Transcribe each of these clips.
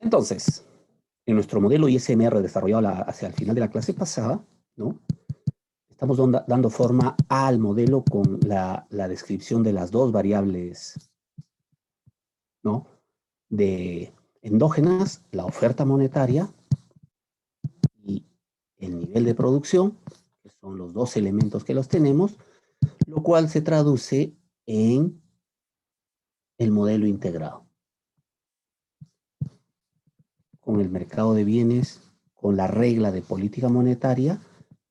Entonces, en nuestro modelo ISMR desarrollado hacia el final de la clase pasada, ¿no? Estamos dando forma al modelo con la descripción de las dos variables, ¿no? De endógenas, la oferta monetaria y el nivel de producción, que son los dos elementos que los tenemos, lo cual se traduce en el modelo integrado, con el mercado de bienes, con la regla de política monetaria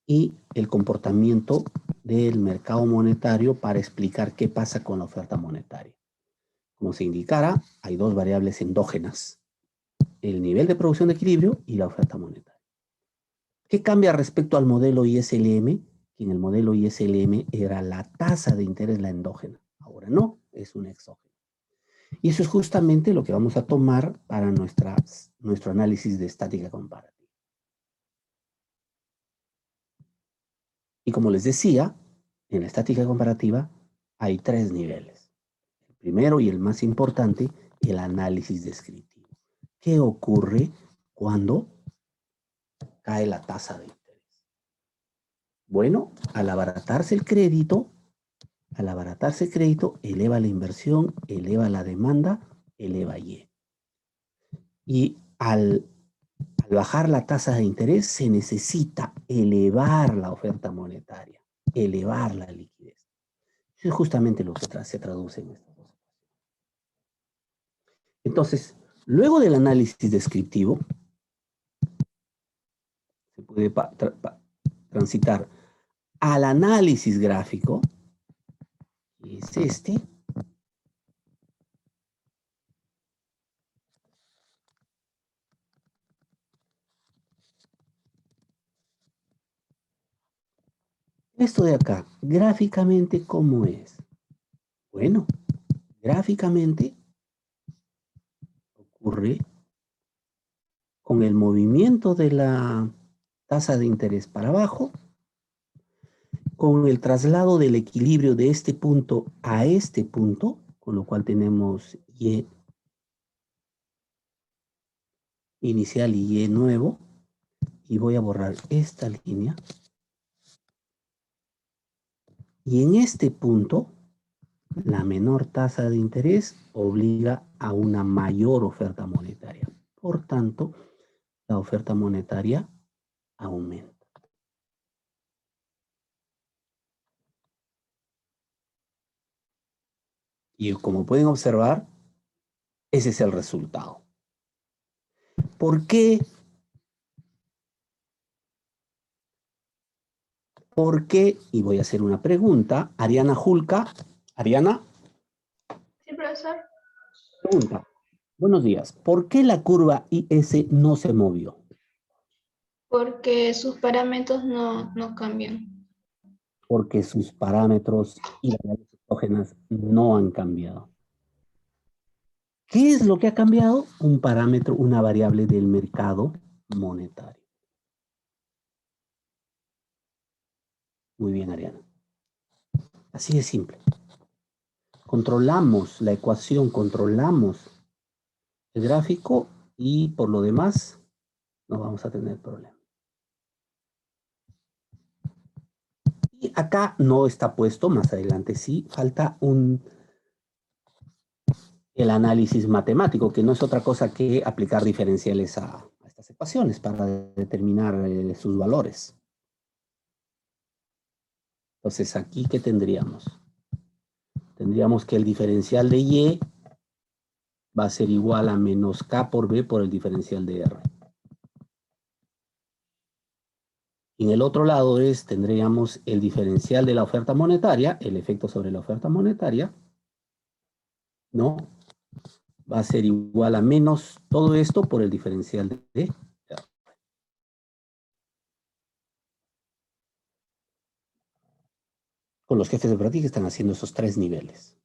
y el comportamiento del mercado monetario para explicar qué pasa con la oferta monetaria. Como se indicara, hay dos variables endógenas, el nivel de producción de equilibrio y la oferta monetaria. ¿Qué cambia respecto al modelo ISLM? Que en el modelo ISLM era la tasa de interés la endógena. Ahora no, es un exógeno. Y eso es justamente lo que vamos a tomar para nuestro análisis de estática comparativa. Y como les decía, en la estática comparativa hay tres niveles. El primero y el más importante, el análisis descriptivo. ¿Qué ocurre cuando cae la tasa de interés? Bueno, al abaratarse el crédito, eleva la inversión, eleva la demanda, eleva Y. Y al bajar la tasa de interés se necesita elevar la oferta monetaria, elevar la liquidez. Eso es justamente lo que se traduce en estas dos. Entonces, luego del análisis descriptivo, se puede transitar al análisis gráfico, que es este. Esto de acá, gráficamente, ¿cómo es? Bueno, gráficamente ocurre con el movimiento de la tasa de interés para abajo, con el traslado del equilibrio de este punto a este punto, con lo cual tenemos Y inicial y Y nuevo, y voy a borrar esta línea. Y en este punto, la menor tasa de interés obliga a una mayor oferta monetaria. Por tanto, la oferta monetaria aumenta. Y como pueden observar, ese es el resultado. ¿Por qué? Porque, y voy a hacer una pregunta, Ariana Julca. Ariana. Sí, profesor. Pregunta. Buenos días. ¿Por qué la curva IS no se movió? Porque sus parámetros no cambian. Porque sus parámetros y variables exógenas no han cambiado. ¿Qué es lo que ha cambiado? Un parámetro, una variable del mercado monetario. Muy bien, Ariana. Así de simple. Controlamos la ecuación, controlamos el gráfico y por lo demás no vamos a tener problema. Y acá no está puesto, más adelante sí, falta el análisis matemático, que no es otra cosa que aplicar diferenciales a estas ecuaciones para determinar sus valores. Entonces, aquí, ¿qué tendríamos? Tendríamos que el diferencial de Y va a ser igual a menos K por B por el diferencial de R. Y en el otro lado tendríamos el diferencial de la oferta monetaria, el efecto sobre la oferta monetaria, ¿no? Va a ser igual a menos todo esto por el diferencial de R. Con los jefes de práctica están haciendo esos tres niveles.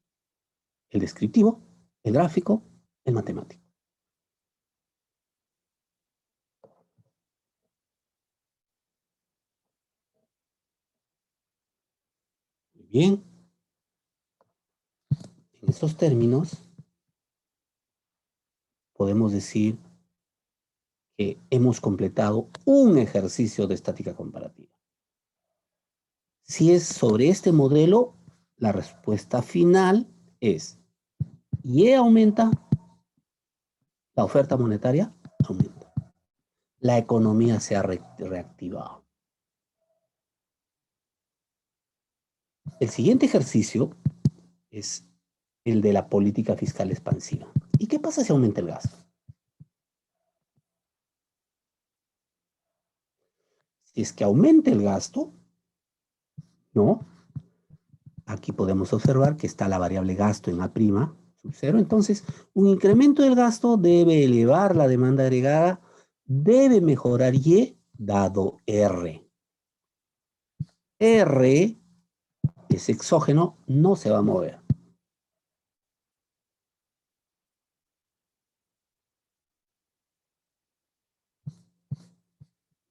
El descriptivo, el gráfico, el matemático. Muy bien. En estos términos, podemos decir que hemos completado un ejercicio de estática comparativa. Si es sobre este modelo, la respuesta final es Y aumenta, la oferta monetaria aumenta. La economía se ha reactivado. El siguiente ejercicio es el de la política fiscal expansiva. ¿Y qué pasa si aumenta el gasto? Si es que aumenta el gasto, ¿no? Aquí podemos observar que está la variable gasto en A' sub 0. Entonces, un incremento del gasto debe elevar la demanda agregada, debe mejorar Y dado R. R es exógeno, no se va a mover.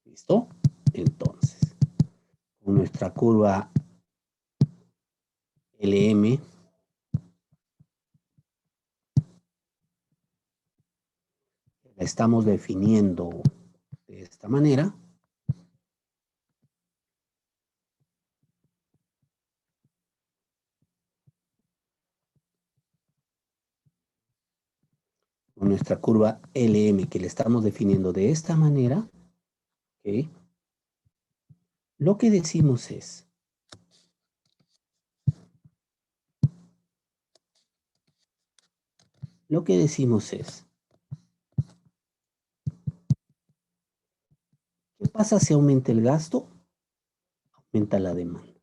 ¿Listo? Entonces, con nuestra curva LM, la estamos definiendo de esta manera. Con nuestra curva LM, que le estamos definiendo de esta manera, ¿okay? Lo que decimos es, ¿qué pasa si aumenta el gasto? Aumenta la demanda.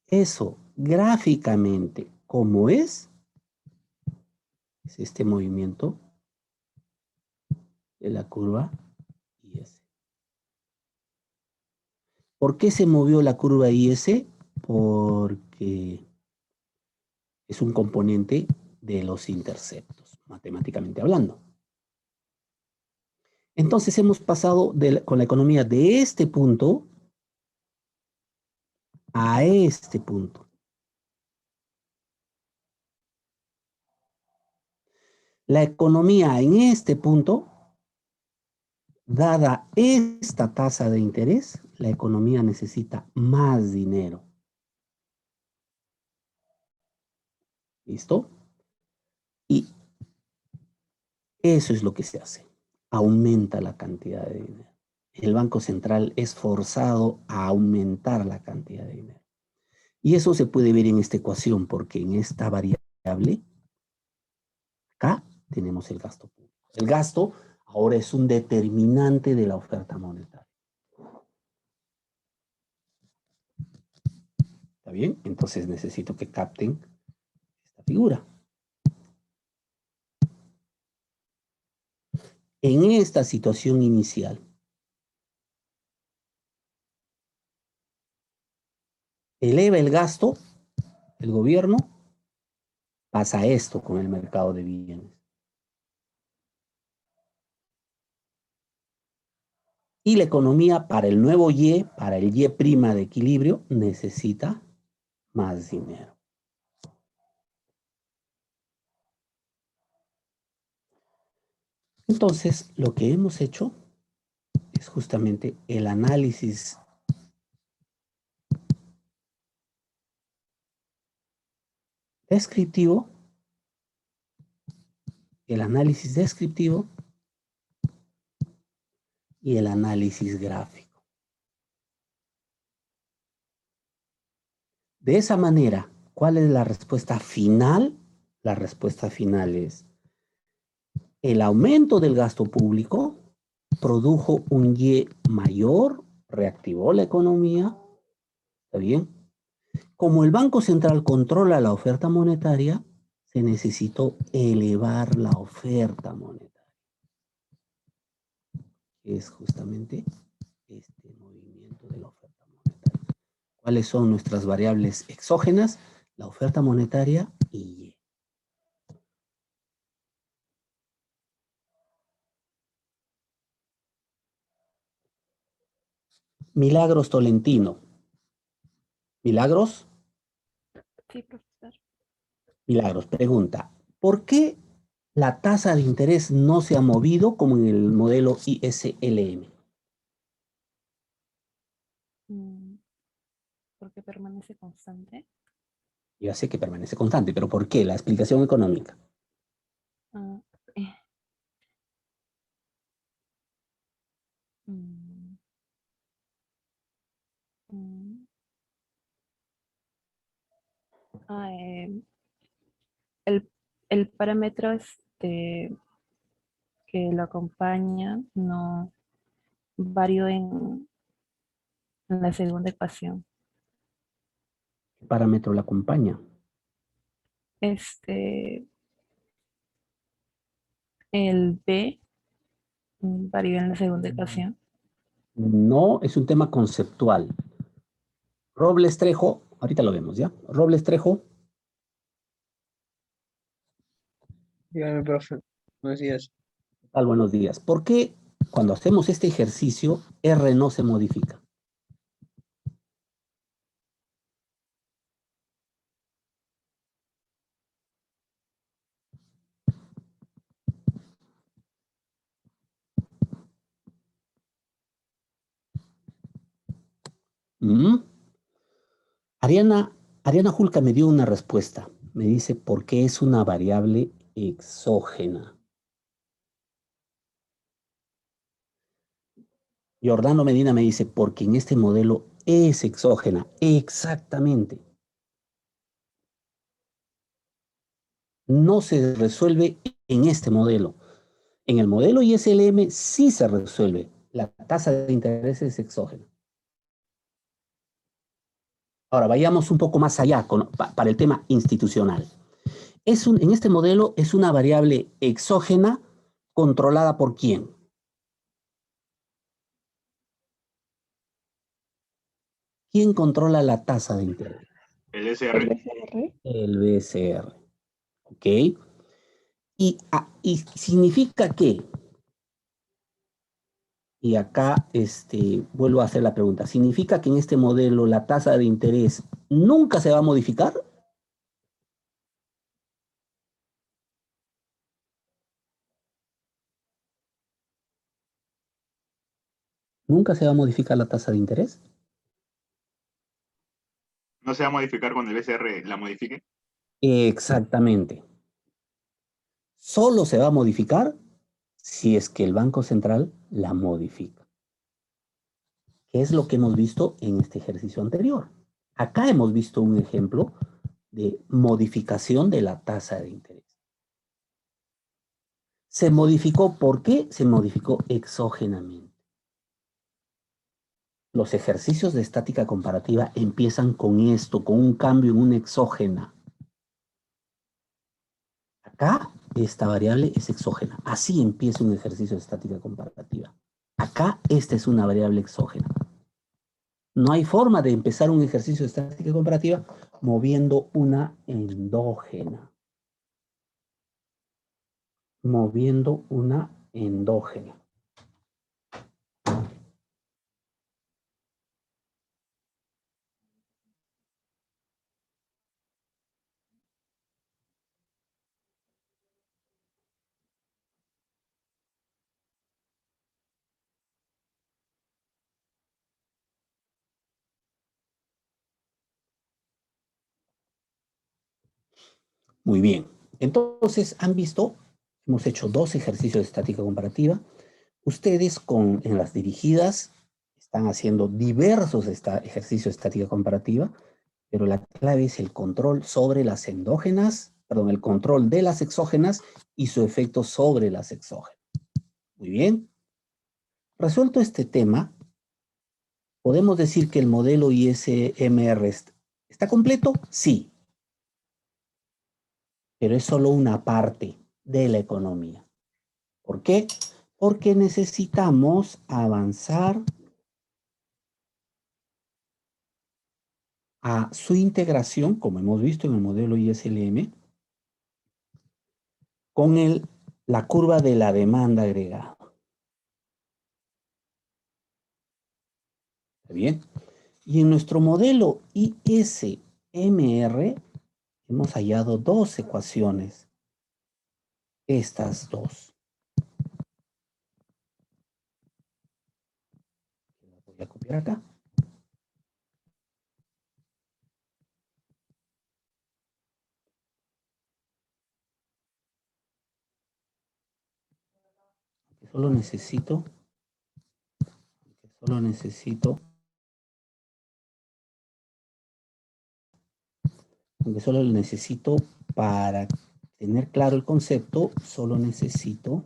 Eso, gráficamente, ¿cómo es? Es este movimiento de la curva IS. ¿Por qué se movió la curva IS? Porque es un componente de los interceptos, matemáticamente hablando. Entonces hemos pasado con la economía de este punto a este punto. La economía en este punto, dada esta tasa de interés, la economía necesita más dinero. ¿Listo? Y eso es lo que se hace. Aumenta la cantidad de dinero. El Banco Central es forzado a aumentar la cantidad de dinero. Y eso se puede ver en esta ecuación, porque en esta variable, acá tenemos el gasto público. El gasto ahora es un determinante de la oferta monetaria. ¿Está bien? Entonces necesito que capten esta figura. En esta situación inicial, eleva el gasto, el gobierno, pasa esto con el mercado de bienes. Y la economía para el nuevo Y, para el Y' de equilibrio, necesita más dinero. Entonces, lo que hemos hecho es justamente el análisis descriptivo, y el análisis gráfico. De esa manera, ¿cuál es la respuesta final? La respuesta final es el aumento del gasto público produjo un Y mayor, reactivó la economía, ¿está bien? Como el Banco Central controla la oferta monetaria, se necesitó elevar la oferta monetaria. Que es justamente este movimiento de la oferta monetaria. ¿Cuáles son nuestras variables exógenas? La oferta monetaria y Y. Milagros Tolentino. ¿Milagros? Sí, profesor. Milagros, pregunta, ¿por qué La tasa de interés no se ha movido como en el modelo ISLM. Porque permanece constante. Ya sé que permanece constante, pero ¿por qué? La explicación económica. Ah, eh. Mm, mm. Ah, el parámetro que lo acompaña no varió en la segunda ecuación. ¿Qué parámetro la acompaña? El B varió en la segunda ecuación. No, es un tema conceptual. Robles Trejo, ahorita lo vemos, ¿ya? Robles Trejo. Dígame, profe. Buenos días. ¿Qué tal? Buenos días. ¿Por qué cuando hacemos este ejercicio R no se modifica? ¿Mm? Ariana Julca me dio una respuesta. Me dice, ¿por qué es una variable exógena? Jordano Medina me dice, porque en este modelo es exógena. Exactamente. No se resuelve en este modelo. En el modelo ISLM sí se resuelve. La tasa de interés es exógena. Ahora, vayamos un poco más allá para el tema institucional. En este modelo es una variable exógena controlada por quién. ¿Quién controla la tasa de interés? El SR. El BCR. ¿Ok? Y significa que, y acá vuelvo a hacer la pregunta, ¿significa que en este modelo la tasa de interés nunca se va a modificar? ¿Nunca se va a modificar la tasa de interés? ¿No se va a modificar cuando el SR la modifique? Exactamente. Solo se va a modificar si es que el Banco Central la modifica. ¿Qué es lo que hemos visto en este ejercicio anterior? Acá hemos visto un ejemplo de modificación de la tasa de interés. ¿Se modificó por qué? Se modificó exógenamente. Los ejercicios de estática comparativa empiezan con esto, con un cambio en una exógena. Acá esta variable es exógena. Así empieza un ejercicio de estática comparativa. Acá esta es una variable exógena. No hay forma de empezar un ejercicio de estática comparativa moviendo una endógena. Moviendo una endógena. Muy bien. Entonces, han visto, hemos hecho 2 ejercicios de estática comparativa. Ustedes en las dirigidas están haciendo diversos ejercicios de estática comparativa, pero la clave es el control sobre las endógenas, perdón, el control de las exógenas y su efecto sobre las exógenas. Muy bien. Resuelto este tema, ¿podemos decir que el modelo ISMR está completo? Sí. Pero es solo una parte de la economía. ¿Por qué? Porque necesitamos avanzar a su integración, como hemos visto en el modelo ISLM, con la curva de la demanda agregada. ¿Está bien? Y en nuestro modelo ISMR hemos hallado 2 ecuaciones estas dos. Las voy a copiar acá. Solo necesito aunque solo lo necesito para tener claro el concepto, solo necesito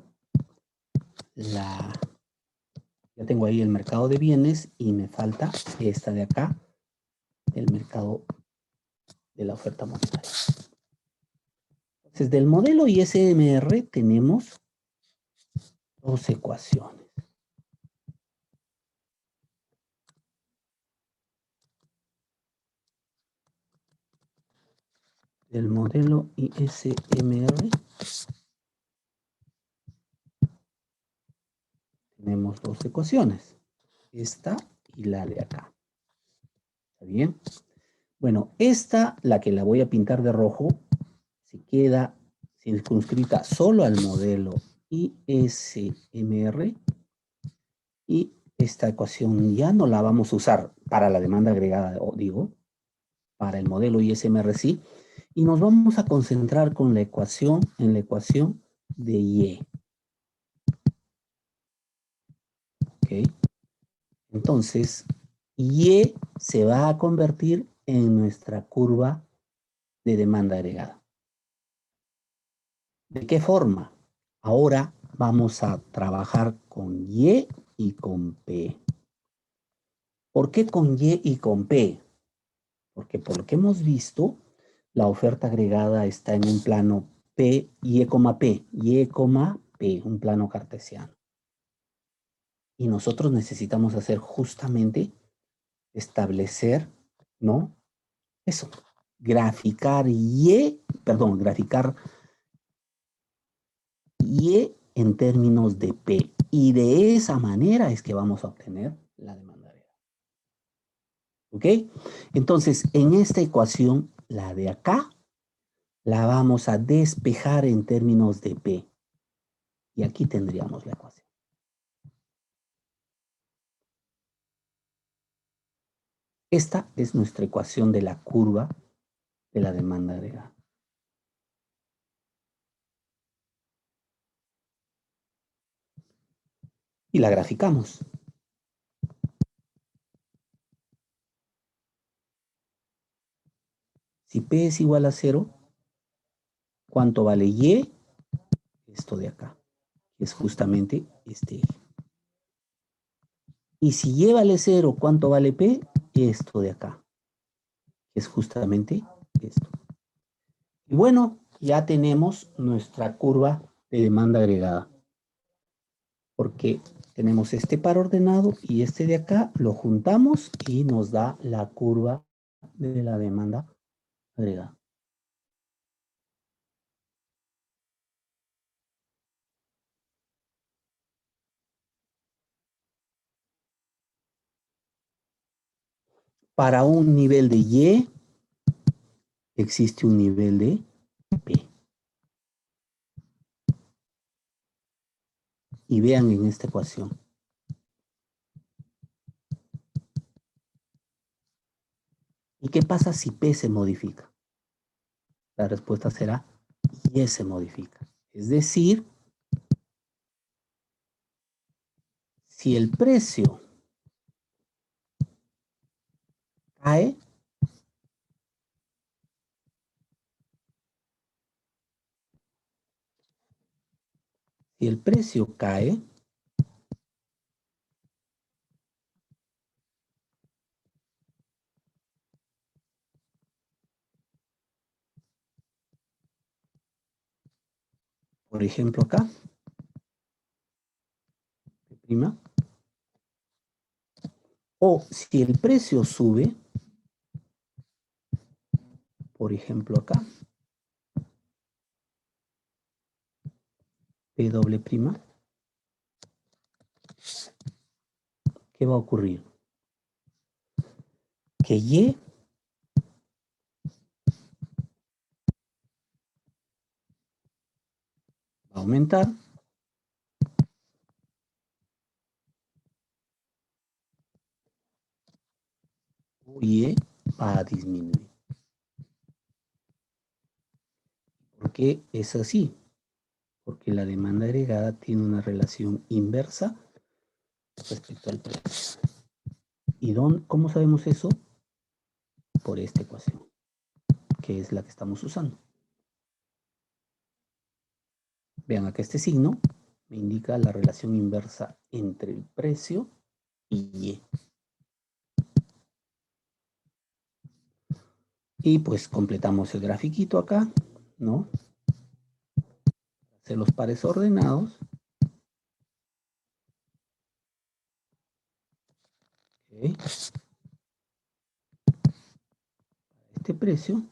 ya tengo ahí el mercado de bienes y me falta esta de acá, el mercado de la oferta monetaria. Entonces, del modelo ISMR tenemos dos ecuaciones. Del modelo ISMR tenemos dos ecuaciones, esta y la de acá. ¿Está bien? Bueno, esta, la que la voy a pintar de rojo, se queda circunscrita solo al modelo ISMR y esta ecuación ya no la vamos a usar para la demanda agregada, digo, para el modelo ISMR sí, y nos vamos a concentrar con la ecuación, en la ecuación de Y. ¿Ok? Entonces, Y se va a convertir en nuestra curva de demanda agregada. ¿De qué forma? Ahora vamos a trabajar con Y y con P. ¿Por qué con Y y con P? Porque por lo que hemos visto, la oferta agregada está en un plano P, Y, P, un plano cartesiano. Y nosotros necesitamos hacer justamente establecer, ¿no? Eso, graficar Y en términos de P. Y de esa manera es que vamos a obtener la demanda agregada. ¿Ok? Entonces, en esta ecuación, la de acá, la vamos a despejar en términos de P. Y aquí tendríamos la ecuación. Esta es nuestra ecuación de la curva de la demanda agregada. Y la graficamos. Si P es igual a 0, ¿cuánto vale Y? Esto de acá, que es justamente este eje. Y si Y vale 0, ¿cuánto vale P? Esto de acá, que es justamente esto. Y bueno, ya tenemos nuestra curva de demanda agregada. Porque tenemos este par ordenado y este de acá, lo juntamos y nos da la curva de la demanda agregada. Para un nivel de Y, existe un nivel de P. Y vean en esta ecuación. ¿Y qué pasa si P se modifica? La respuesta será Y se modifica. Es decir, si el precio cae, por ejemplo acá, prima, o si el precio sube, por ejemplo acá, P doble prima, ¿qué va a ocurrir? Que Y va a aumentar. Y va a disminuir. ¿Por qué es así? Porque la demanda agregada tiene una relación inversa respecto al precio. ¿Y cómo sabemos eso? Por esta ecuación, que es la que estamos usando. Vean acá este signo me indica la relación inversa entre el precio y Y. Y pues completamos el grafiquito acá, ¿no? Hacer los pares ordenados. Okay. Este precio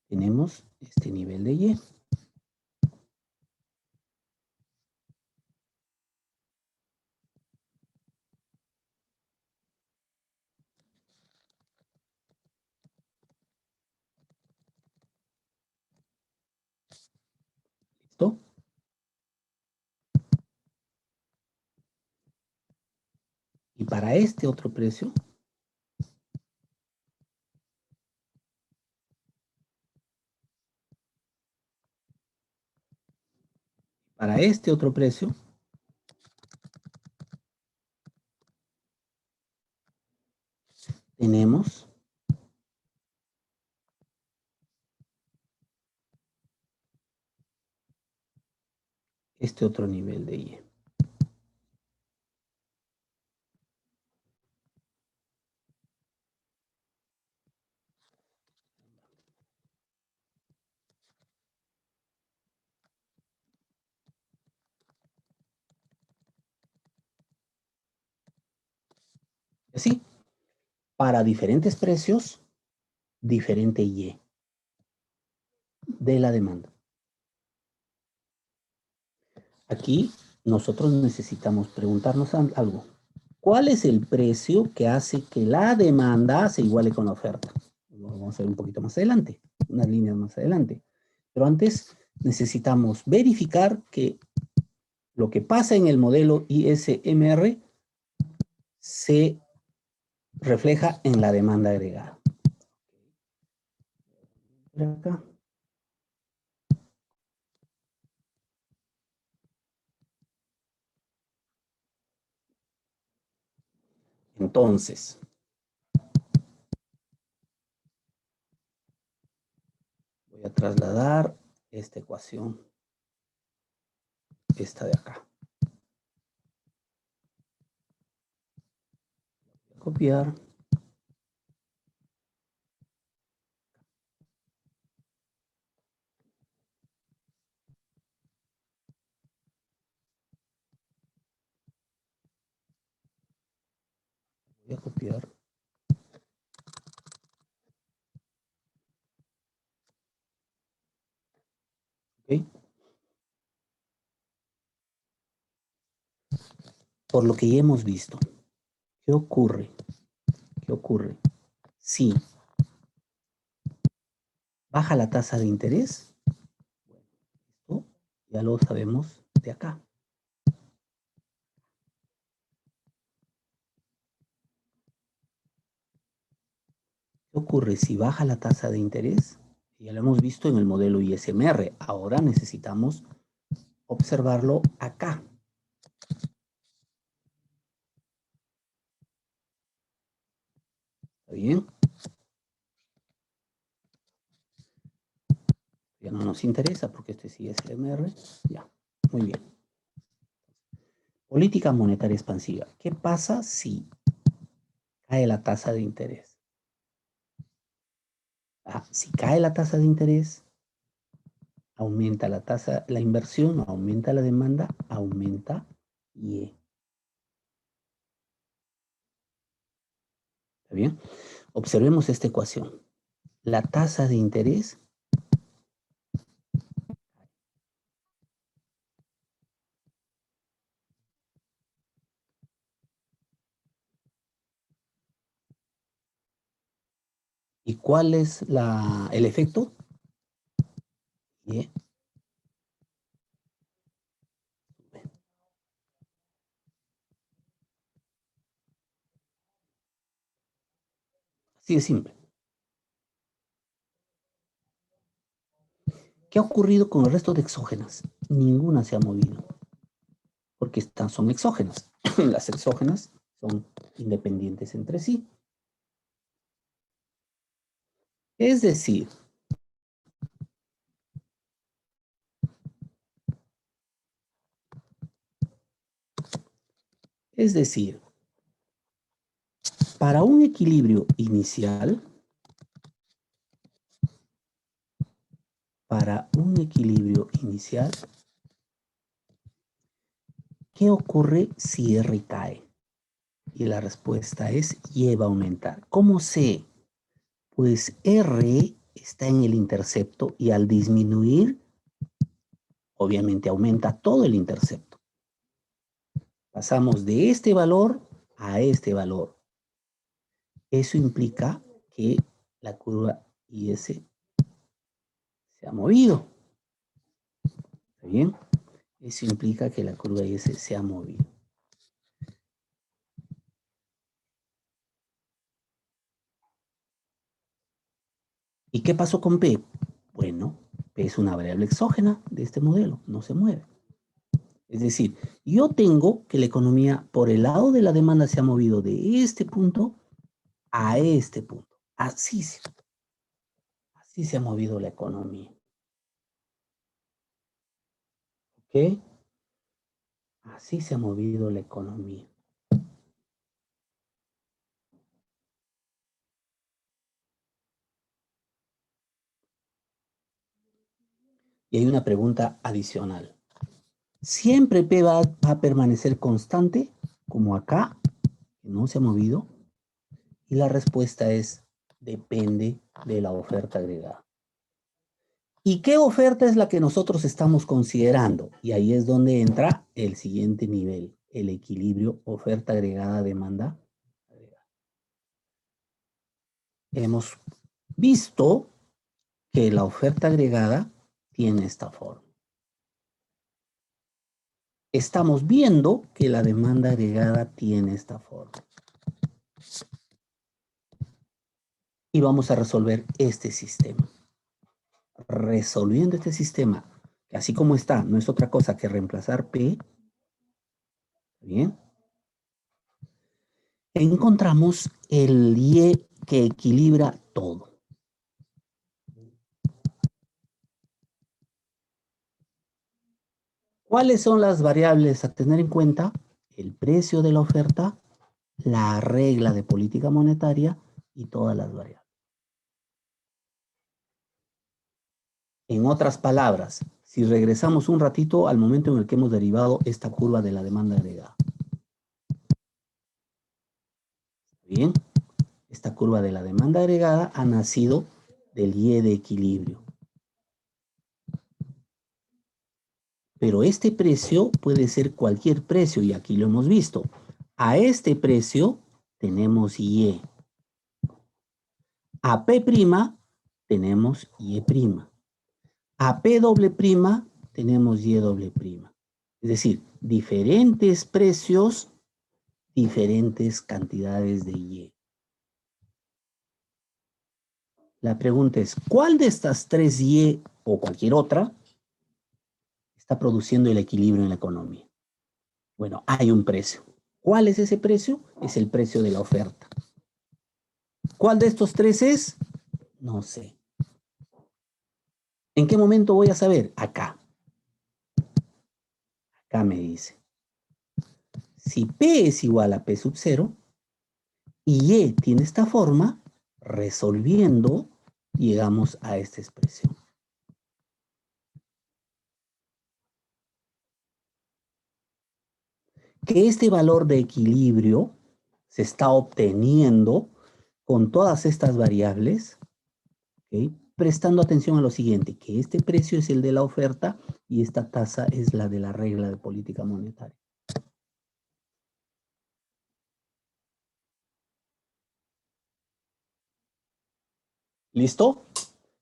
tenemos este nivel de Y. ¿Listo? Y para este otro precio, tenemos este otro nivel de Y. Así, para diferentes precios, diferente Y de la demanda. Aquí nosotros necesitamos preguntarnos algo. ¿Cuál es el precio que hace que la demanda se iguale con la oferta? Lo vamos a ver un poquito más adelante, unas líneas más adelante. Pero antes necesitamos verificar que lo que pasa en el modelo ISMR se refleja en la demanda agregada. Acá. Entonces, voy a trasladar esta ecuación, esta de acá. Voy a copiar. Voy a copiar. ¿Ok? Por lo que ya hemos visto, ¿qué ocurre? ¿Qué ocurre? Si baja la tasa de interés, esto ya lo sabemos de acá. ¿Qué ocurre si baja la tasa de interés? Ya lo hemos visto en el modelo ISMR. Ahora necesitamos observarlo acá. ¿Está bien? Ya no nos interesa porque este es ISMR. Ya, muy bien. Política monetaria expansiva. ¿Qué pasa si cae la tasa de interés? Si cae la tasa de interés, aumenta la tasa, la inversión, aumenta la demanda, aumenta Y. ¿Está bien? Observemos esta ecuación. La tasa de interés ¿Y cuál es el efecto? Y. Así de simple. ¿Qué ha ocurrido con el resto de exógenas? Ninguna se ha movido, porque son exógenas. Las exógenas son independientes entre sí. Es decir, para un equilibrio inicial, ¿qué ocurre si R cae? Y la respuesta es Y va a aumentar. ¿Cómo sé? Pues R está en el intercepto y al disminuir, obviamente aumenta todo el intercepto. Pasamos de este valor a este valor. Eso implica que la curva IS se ha movido. ¿Está bien? Eso implica que la curva IS se ha movido. ¿Y qué pasó con P? Bueno, P es una variable exógena de este modelo, no se mueve. Es decir, yo tengo que la economía por el lado de la demanda se ha movido de este punto a este punto. Así se ha movido la economía. ¿Ok? Así se ha movido la economía. Y hay una pregunta adicional. ¿Siempre P va a permanecer constante, como acá, que no se ha movido? Y la respuesta es, depende de la oferta agregada. ¿Y qué oferta es la que nosotros estamos considerando? Y ahí es donde entra el siguiente nivel, el equilibrio oferta agregada, demanda agregada. Hemos visto que la oferta agregada tiene esta forma. Estamos viendo que la demanda agregada tiene esta forma. Y vamos a resolver este sistema. Resolviendo este sistema, que así como está, no es otra cosa que reemplazar P. Bien. Encontramos el Y que equilibra todo. ¿Cuáles son las variables a tener en cuenta? El precio de la oferta, la regla de política monetaria y todas las variables. En otras palabras, si regresamos un ratito al momento en el que hemos derivado esta curva de la demanda agregada. Bien, esta curva de la demanda agregada ha nacido del Y de equilibrio. Pero este precio puede ser cualquier precio y aquí lo hemos visto. A este precio tenemos Y. A P' tenemos Y'. A P doble prima tenemos Y doble prima. Es decir, diferentes precios, diferentes cantidades de Y. La pregunta es, ¿cuál de estas tres Y o cualquier otra está produciendo el equilibrio en la economía? Bueno, hay un precio. ¿Cuál es ese precio? Es el precio de la oferta. ¿Cuál de estos tres es? No sé. ¿En qué momento voy a saber? Acá. Acá me dice. Si P es igual a P sub 0 y Y tiene esta forma, resolviendo, llegamos a esta expresión. Que este valor de equilibrio se está obteniendo con todas estas variables, ¿okay? Prestando atención a lo siguiente, que este precio es el de la oferta y esta tasa es la de la regla de política monetaria. ¿Listo?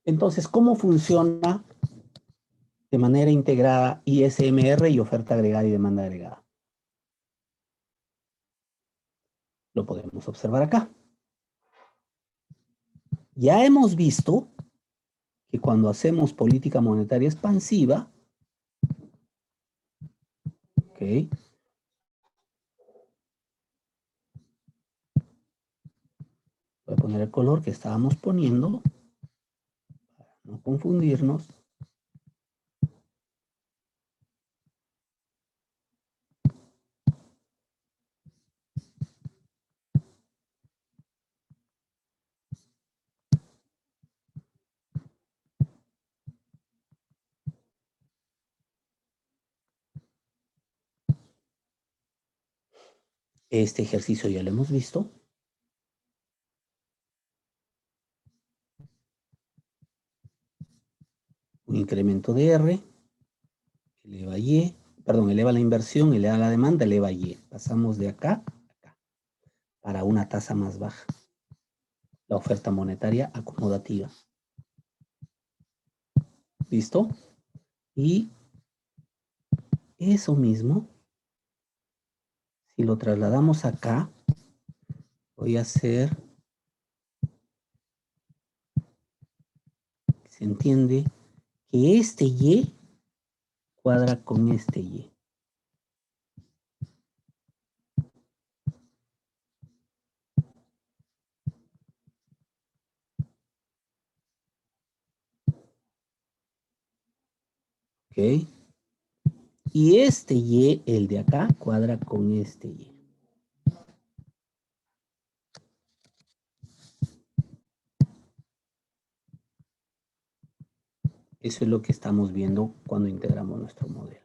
Entonces, ¿cómo funciona de manera integrada ISMR y oferta agregada y demanda agregada? Lo podemos observar acá. Ya hemos visto que cuando hacemos política monetaria expansiva, ¿ok? Voy a poner el color que estábamos poniendo para no confundirnos. Este ejercicio ya lo hemos visto. Un incremento de R, eleva Y, perdón, eleva la inversión, eleva la demanda, eleva Y. Pasamos de acá a acá para una tasa más baja. La oferta monetaria acomodativa. ¿Listo? Y eso mismo, si lo trasladamos acá, voy a hacer, se entiende que este Y cuadra con este Y. ¿Ok? Y este Y, el de acá, cuadra con este Y. Eso es lo que estamos viendo cuando integramos nuestro modelo.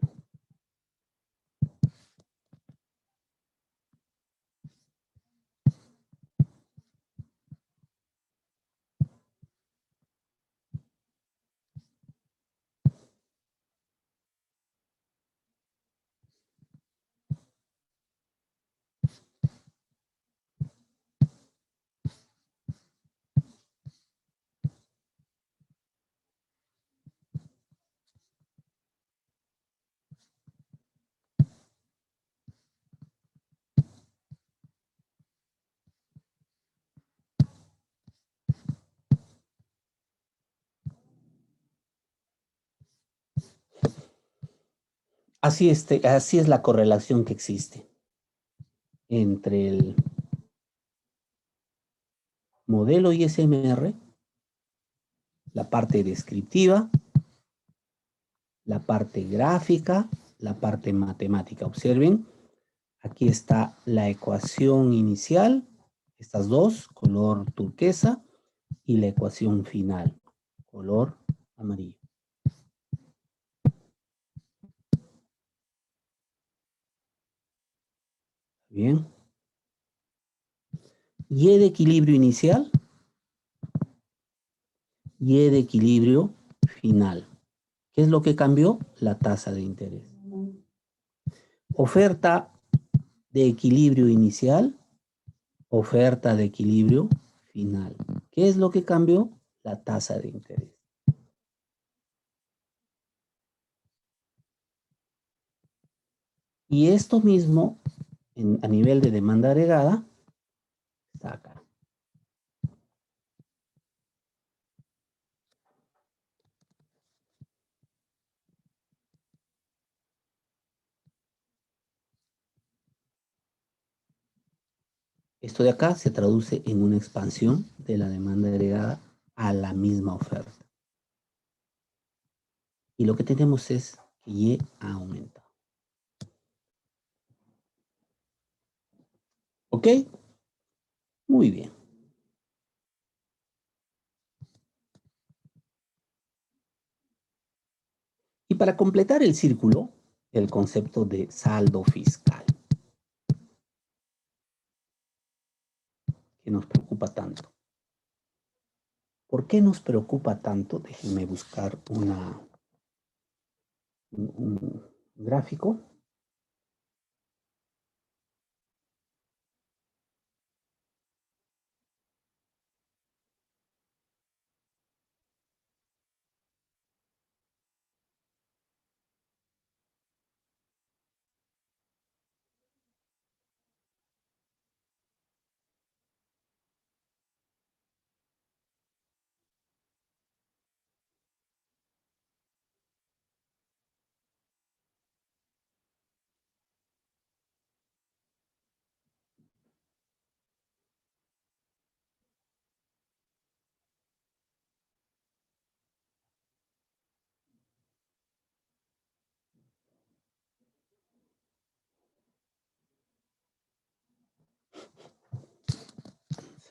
Así es la correlación que existe entre el modelo ISMR, la parte descriptiva, la parte gráfica, la parte matemática. Observen, aquí está la ecuación inicial, estas dos, color turquesa, y la ecuación final, color amarillo. Bien. Y de equilibrio inicial, y de equilibrio final. ¿Qué es lo que cambió? La tasa de interés. Oferta de equilibrio inicial, oferta de equilibrio final. ¿Qué es lo que cambió? La tasa de interés. Y esto mismo, a nivel de demanda agregada, está acá. Esto de acá se traduce en una expansión de la demanda agregada a la misma oferta. Y lo que tenemos es que Y ha aumentado. ¿Ok? Muy bien. Y para completar el círculo, el concepto de saldo fiscal, que nos preocupa tanto. ¿Por qué nos preocupa tanto? Déjenme buscar un gráfico.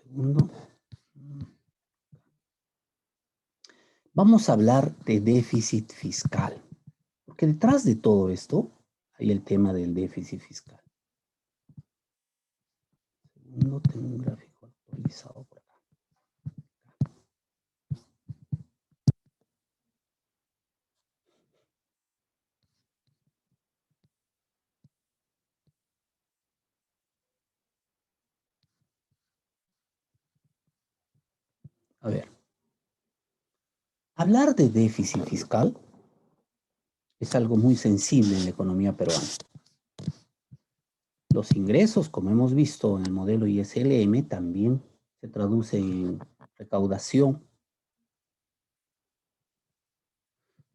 segundo. Vamos a hablar de déficit fiscal, porque detrás de todo esto hay el tema del déficit fiscal. Segundo, tengo un gráfico actualizado por acá. A ver, hablar de déficit fiscal es algo muy sensible en la economía peruana. Los ingresos, como hemos visto en el modelo ISLM, también se traducen en recaudación.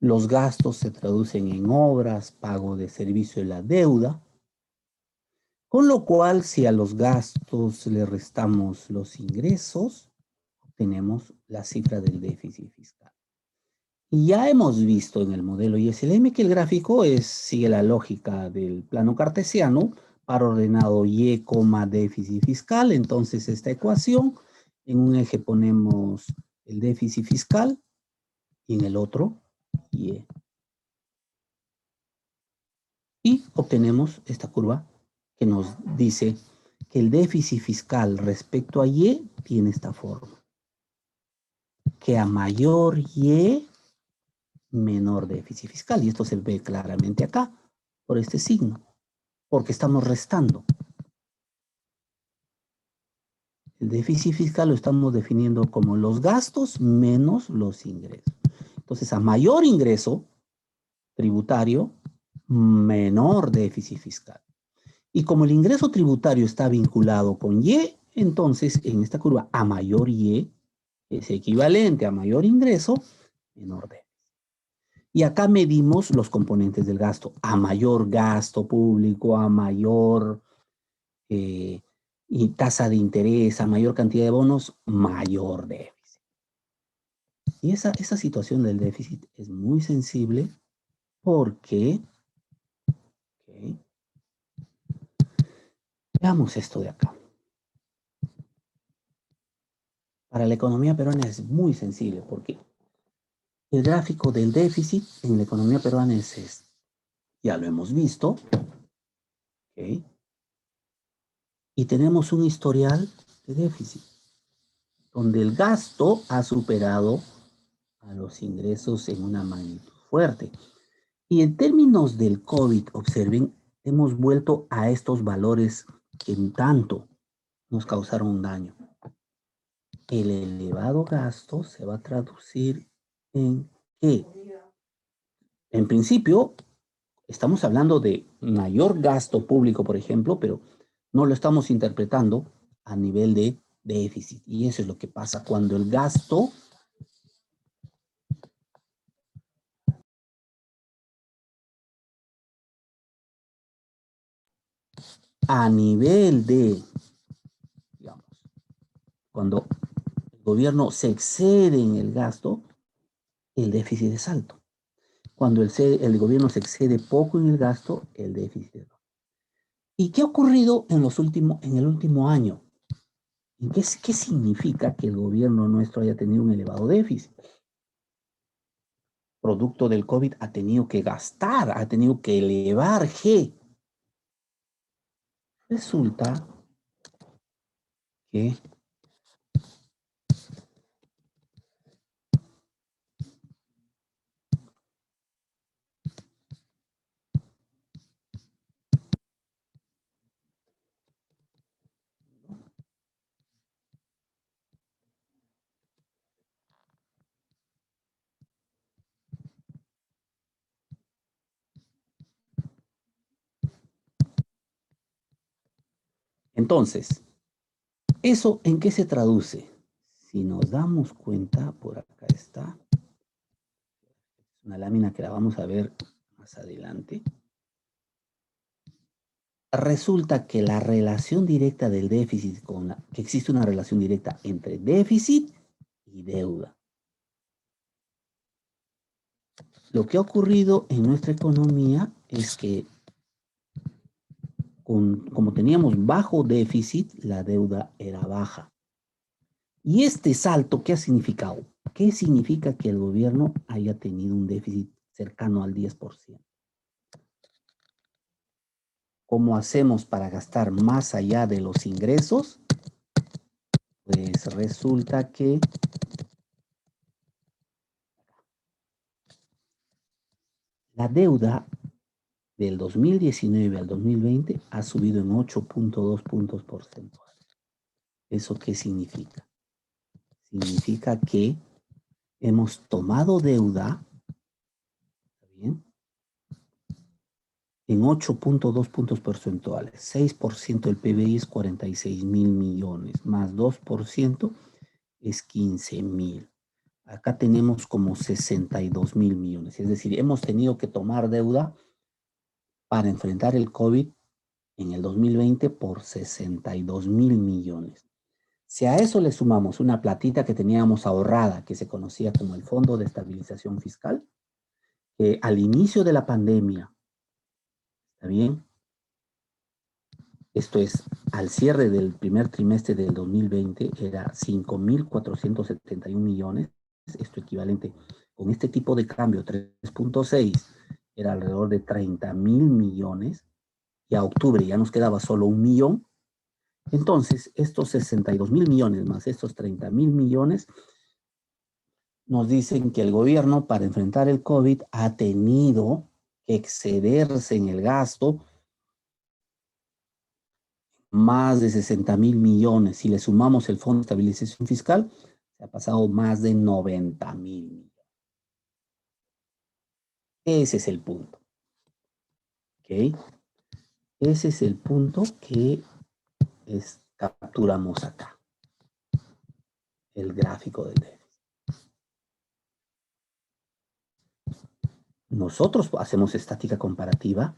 Los gastos se traducen en obras, pago de servicio de la deuda. Con lo cual, si a los gastos le restamos los ingresos, tenemos la cifra del déficit fiscal. Y ya hemos visto en el modelo ISLM que el gráfico sigue la lógica del plano cartesiano, par ordenado Y, déficit fiscal. Entonces esta ecuación, en un eje ponemos el déficit fiscal y en el otro Y. Y obtenemos esta curva que nos dice que el déficit fiscal respecto a Y tiene esta forma. Que a mayor Y, menor déficit fiscal. Y esto se ve claramente acá, por este signo, porque estamos restando. El déficit fiscal lo estamos definiendo como los gastos menos los ingresos. Entonces, a mayor ingreso tributario, menor déficit fiscal. Y como el ingreso tributario está vinculado con Y, entonces en esta curva a mayor Y es equivalente a mayor ingreso, menor déficit. Y acá medimos los componentes del gasto. A mayor gasto público, a mayor y tasa de interés, a mayor cantidad de bonos, mayor déficit. Y esa situación del déficit es muy sensible porque... Veamos esto de acá. Para la economía peruana es muy sensible porque el gráfico del déficit en la economía peruana es este. Ya lo hemos visto. ¿Okay? Y tenemos un historial de déficit, donde el gasto ha superado a los ingresos en una magnitud fuerte. Y en términos del COVID, observen, hemos vuelto a estos valores que en tanto nos causaron un daño. El elevado gasto se va a traducir en ¿qué? En principio, estamos hablando de mayor gasto público, por ejemplo, pero no lo estamos interpretando a nivel de déficit. Y eso es lo que pasa cuando el gasto a nivel de, digamos, cuando el gobierno se excede en el gasto, el déficit es alto. Cuando el gobierno se excede poco en el gasto, el déficit es bajo. ¿Y qué ha ocurrido en el último año? ¿Qué significa que el gobierno nuestro haya tenido un elevado déficit? Producto del COVID ha tenido que gastar, ha tenido que elevar G. Resulta que entonces, ¿eso en qué se traduce? Si nos damos cuenta, por acá está, una lámina que la vamos a ver más adelante. Resulta que la relación directa del déficit, que existe una relación directa entre déficit y deuda. Lo que ha ocurrido en nuestra economía es que como teníamos bajo déficit, la deuda era baja. Y este salto, ¿qué ha significado? ¿Qué significa que el gobierno haya tenido un déficit cercano al 10%? ¿Cómo hacemos para gastar más allá de los ingresos? Pues resulta que la deuda del 2019 al 2020 ha subido en 8.2 puntos porcentuales. ¿Eso qué significa? Significa que hemos tomado deuda, ¿está bien?, en 8.2 puntos porcentuales. 6% del PBI es 46.000 millones, más 2% es 15.000. Acá tenemos como 62.000 millones. Es decir, hemos tenido que tomar deuda para enfrentar el COVID en el 2020 por 62.000 millones. Si a eso le sumamos una platita que teníamos ahorrada, que se conocía como el Fondo de Estabilización Fiscal, que al inicio de la pandemia, ¿está bien?, esto es, al cierre del primer trimestre del 2020, era 5.471 millones, esto equivalente, con este tipo de cambio, 3.6, era alrededor de 30.000 millones, y a octubre ya nos quedaba solo 1 millón. Entonces, estos 62.000 millones más estos 30.000 millones nos dicen que el gobierno, para enfrentar el COVID, ha tenido que excederse en el gasto más de 60.000 millones. Si le sumamos el Fondo de Estabilización Fiscal, se ha pasado más de 90.000 millones. Ese es el punto. ¿Ok? Ese es el punto que capturamos acá. El gráfico del déficit. Nosotros hacemos estática comparativa,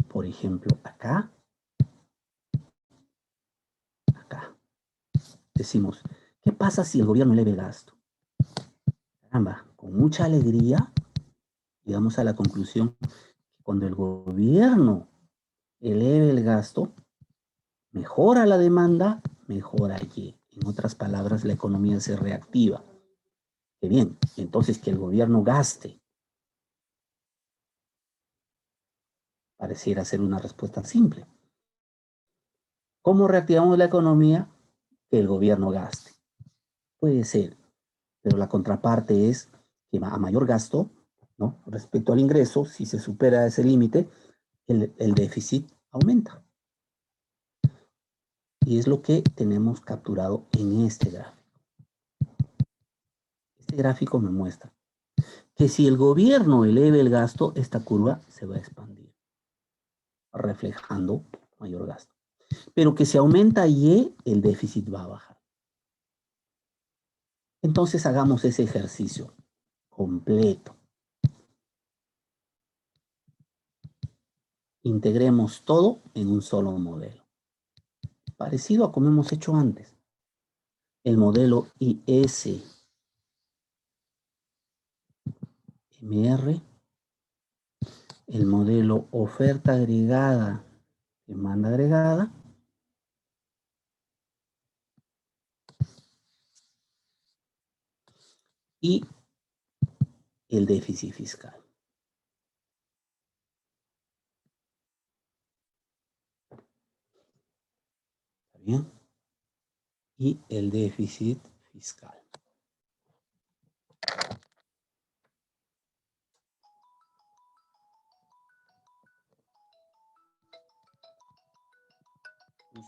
por ejemplo, acá. Decimos, ¿qué pasa si el gobierno eleve el gasto? Caramba, con mucha alegría llegamos a la conclusión que cuando el gobierno eleve el gasto, mejora la demanda, mejora Y. En otras palabras, la economía se reactiva. Qué bien, entonces que el gobierno gaste pareciera ser una respuesta simple. ¿Cómo reactivamos la economía? Que el gobierno gaste. Puede ser, pero la contraparte es que a mayor gasto, ¿no?, respecto al ingreso, si se supera ese límite, el déficit aumenta. Y es lo que tenemos capturado en este gráfico. Este gráfico me muestra que si el gobierno eleve el gasto, esta curva se va a expandir, reflejando mayor gasto. Pero que si aumenta Y, el déficit va a bajar. Entonces hagamos ese ejercicio completo. Integremos todo en un solo modelo. Parecido a como hemos hecho antes. El modelo ISMR, el modelo oferta agregada, demanda agregada, y el déficit fiscal. ¿Está bien? Y el déficit fiscal.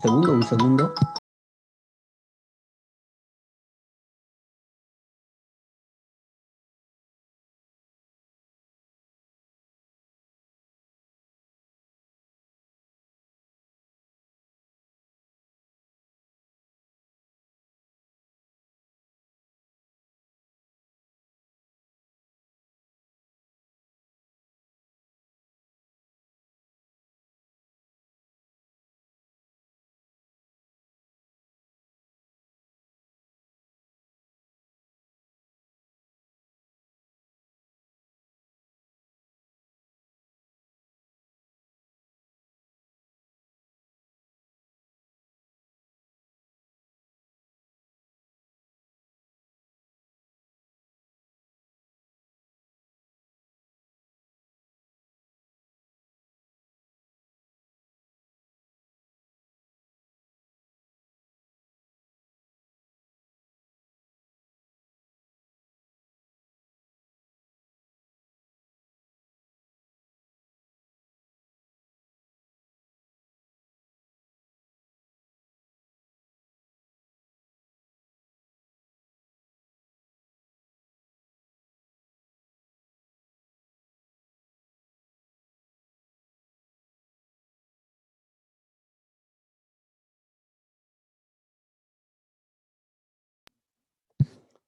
Un segundo.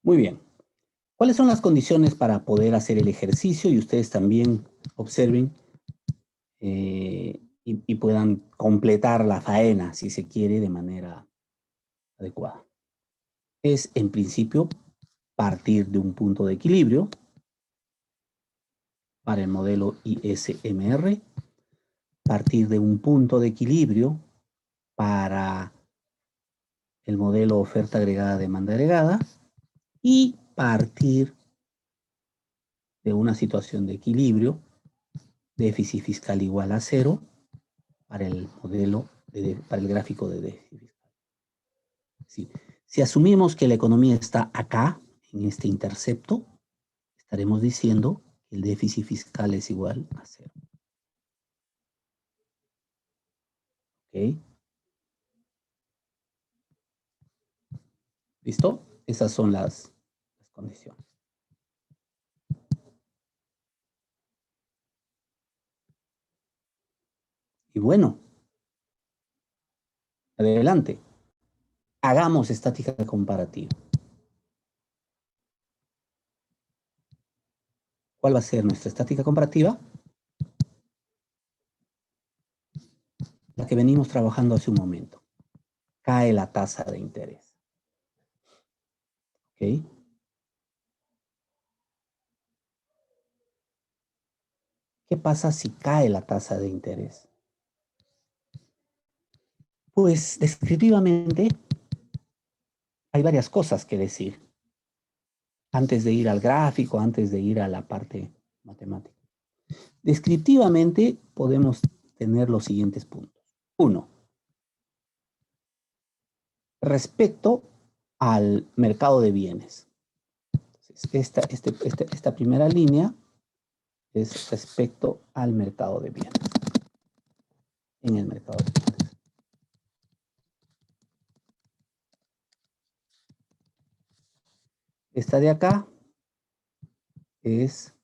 Muy bien. ¿Cuáles son las condiciones para poder hacer el ejercicio? Y ustedes también observen y puedan completar la faena, si se quiere, de manera adecuada. Es, en principio, partir de un punto de equilibrio para el modelo ISMR, partir de un punto de equilibrio para el modelo oferta agregada, demanda agregada, y partir de una situación de equilibrio, déficit fiscal igual a 0, para el modelo, para el gráfico de déficit fiscal. Sí. Si asumimos que la economía está acá, en este intercepto, estaremos diciendo que el déficit fiscal es igual a 0. ¿Ok? ¿Listo? Esas son las condiciones. Y bueno, adelante. Hagamos estática comparativa. ¿Cuál va a ser nuestra estática comparativa? La que venimos trabajando hace un momento. Cae la tasa de interés. ¿Ok? ¿Qué pasa si cae la tasa de interés? Pues descriptivamente hay varias cosas que decir antes de ir al gráfico, antes de ir a la parte matemática. Descriptivamente podemos tener los siguientes puntos. 1. Respecto al mercado de bienes. Esta primera línea es respecto al mercado de bienes. En el mercado de bienes. Esta de acá es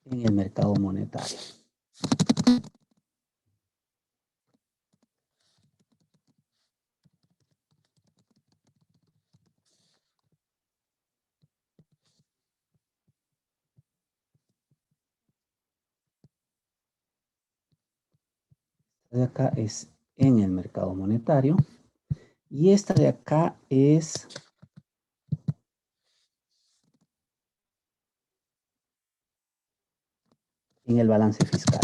en el mercado monetario. Esta de acá es en el mercado monetario. Y esta de acá es en el balance fiscal.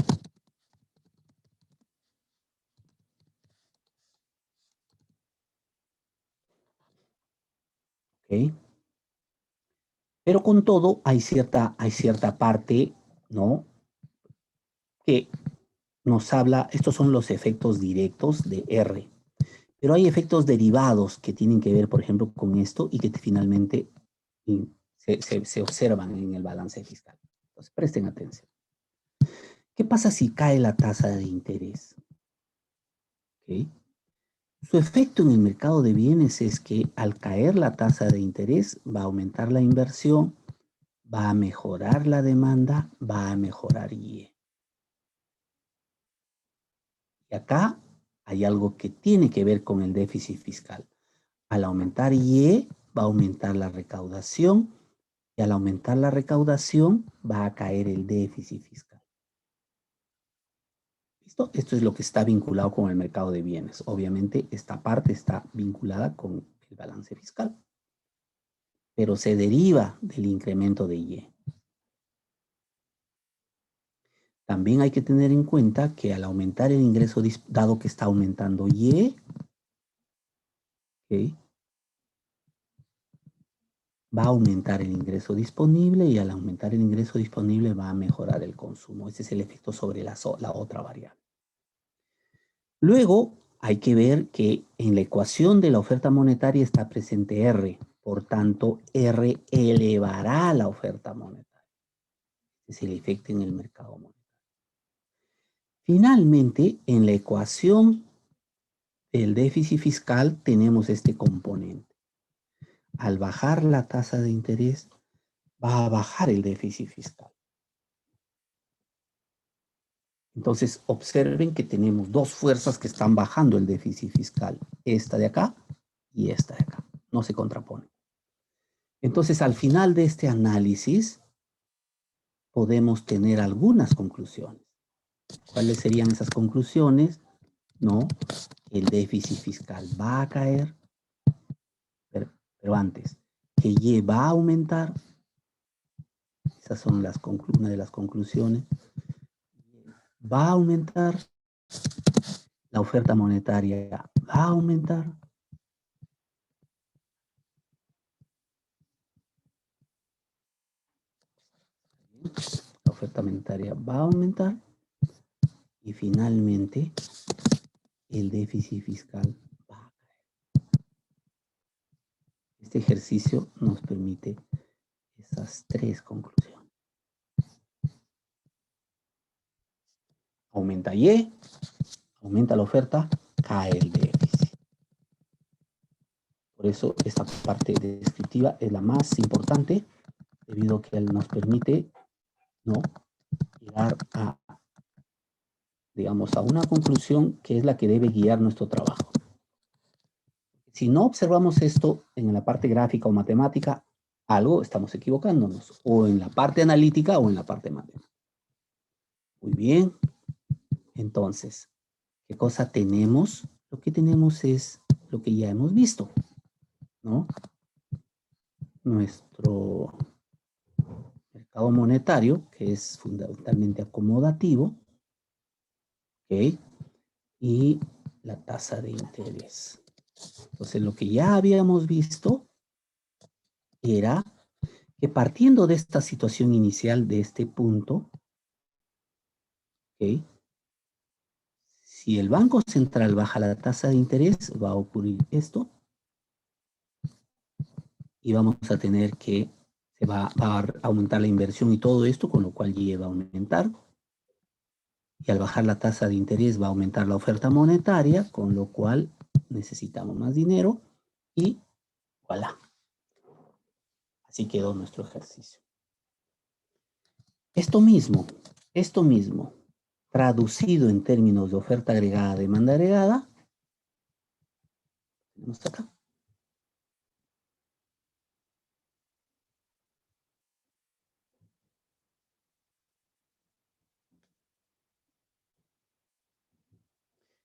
¿Ok? Pero con todo hay cierta parte, ¿no? Que nos habla, estos son los efectos directos de R. Pero hay efectos derivados que tienen que ver, por ejemplo, con esto y que finalmente se observan en el balance fiscal. Entonces, presten atención. ¿Qué pasa si cae la tasa de interés? ¿Okay? Su efecto en el mercado de bienes es que al caer la tasa de interés va a aumentar la inversión, va a mejorar la demanda, va a mejorar IE. Y acá hay algo que tiene que ver con el déficit fiscal. Al aumentar IE va a aumentar la recaudación y al aumentar la recaudación va a caer el déficit fiscal. ¿Listo? Esto es lo que está vinculado con el mercado de bienes. Obviamente esta parte está vinculada con el balance fiscal, pero se deriva del incremento de IE. También hay que tener en cuenta que al aumentar el ingreso, dado que está aumentando IE, ¿okay?, va a aumentar el ingreso disponible y al aumentar el ingreso disponible va a mejorar el consumo. Ese es el efecto sobre la otra variable. Luego hay que ver que en la ecuación de la oferta monetaria está presente R. Por tanto, R elevará la oferta monetaria. Es el efecto en el mercado monetario. Finalmente, en la ecuación del déficit fiscal tenemos este componente. Al bajar la tasa de interés, va a bajar el déficit fiscal. Entonces, observen que tenemos dos fuerzas que están bajando el déficit fiscal. Esta de acá y esta de acá. No se contraponen. Entonces, al final de este análisis, podemos tener algunas conclusiones. ¿Cuáles serían esas conclusiones? No, el déficit fiscal va a caer, pero antes, que Y va a aumentar. Esas son una de las conclusiones. Va a aumentar, la oferta monetaria va a aumentar. La oferta monetaria va a aumentar. Y finalmente, el déficit fiscal va a caer. Este ejercicio nos permite esas tres conclusiones. Aumenta Y, aumenta la oferta, cae el déficit. Por eso esta parte descriptiva es la más importante, debido a que nos permite, ¿no?, llegar a, digamos, a una conclusión que es la que debe guiar nuestro trabajo. Si no observamos esto en la parte gráfica o matemática, algo estamos equivocándonos, o en la parte analítica o en la parte matemática. Muy bien. Entonces, ¿qué cosa tenemos? Lo que tenemos es lo que ya hemos visto, ¿no? Nuestro mercado monetario, que es fundamentalmente acomodativo, ¿ok? Y la tasa de interés. Entonces, lo que ya habíamos visto era que partiendo de esta situación inicial, de este punto, ¿ok?, si el Banco Central baja la tasa de interés, va a ocurrir esto. Y vamos a tener que, se va a aumentar la inversión y todo esto, con lo cual Y va a aumentar. Y al bajar la tasa de interés va a aumentar la oferta monetaria, con lo cual necesitamos más dinero. Y voilà. Así quedó nuestro ejercicio. Esto mismo, traducido en términos de oferta agregada, demanda agregada, tenemos acá.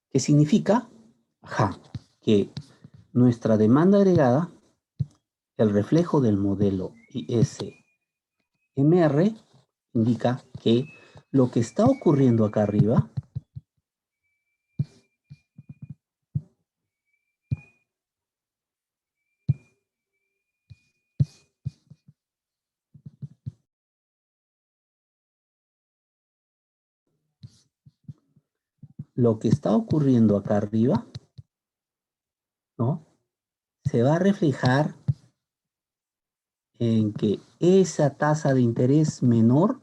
¿Qué significa? Que nuestra demanda agregada, el reflejo del modelo ISMR, indica que lo que está ocurriendo acá arriba ¿no?, se va a reflejar en que esa tasa de interés menor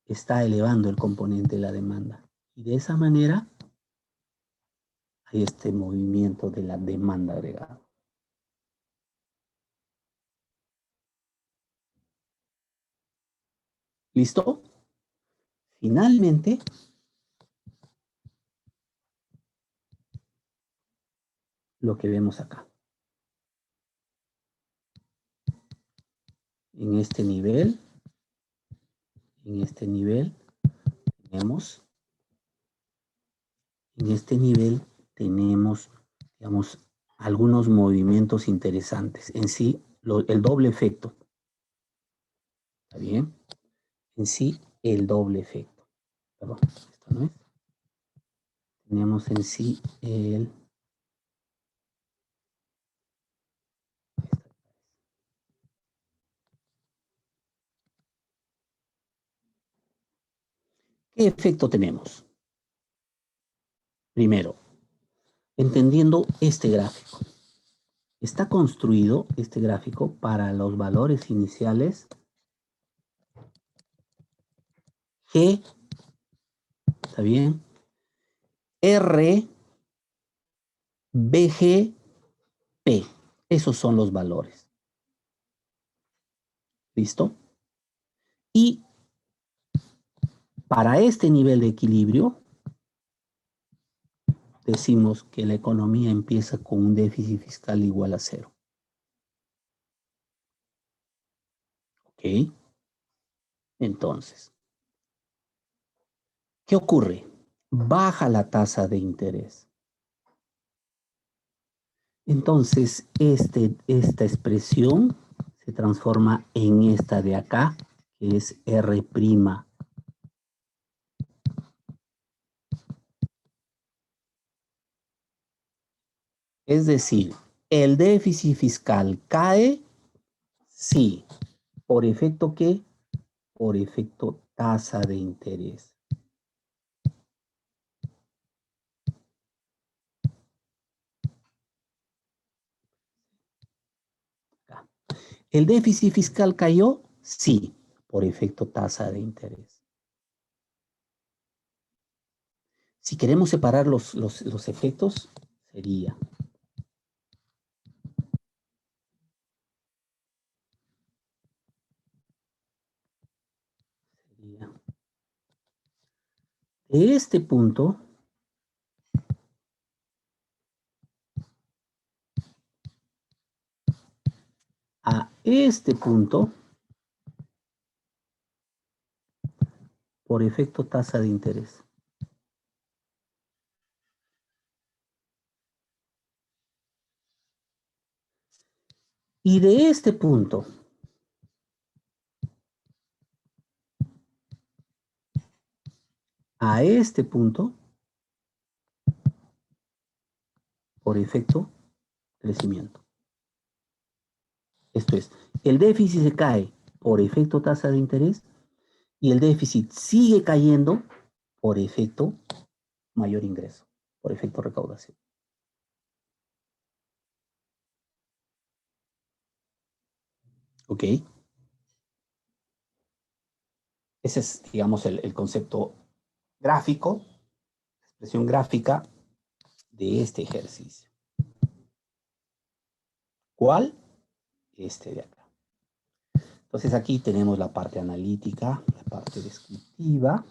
está elevando el componente de la demanda. Y de esa manera hay este movimiento de la demanda agregada. ¿Listo? Finalmente, lo que vemos acá. En este nivel tenemos, digamos, algunos movimientos interesantes. En sí, el doble efecto. ¿Está bien? En sí, el doble efecto. Perdón, esto no es. Tenemos en sí el... ¿Qué efecto tenemos? Primero, entendiendo este gráfico. Está construido este gráfico para los valores iniciales G, ¿está bien?, R, BG, P. Esos son los valores. ¿Listo? Y para este nivel de equilibrio, decimos que la economía empieza con un déficit fiscal igual a 0. ¿Ok? Entonces, ¿qué ocurre? Baja la tasa de interés. Entonces, esta expresión se transforma en esta de acá, que es R'. Es decir, el déficit fiscal cae, sí. ¿Por efecto qué? Por efecto tasa de interés. ¿El déficit fiscal cayó? Sí, por efecto tasa de interés. Si queremos separar los efectos, sería de este punto a este punto por efecto tasa de interés. Y de este punto a este punto por efecto crecimiento. Esto es, el déficit se cae por efecto tasa de interés y el déficit sigue cayendo por efecto mayor ingreso, por efecto recaudación. ¿Ok? Ese es, digamos, el concepto gráfico, expresión gráfica de este ejercicio. ¿Cuál? Este de acá. Entonces aquí tenemos la parte analítica, la parte descriptiva.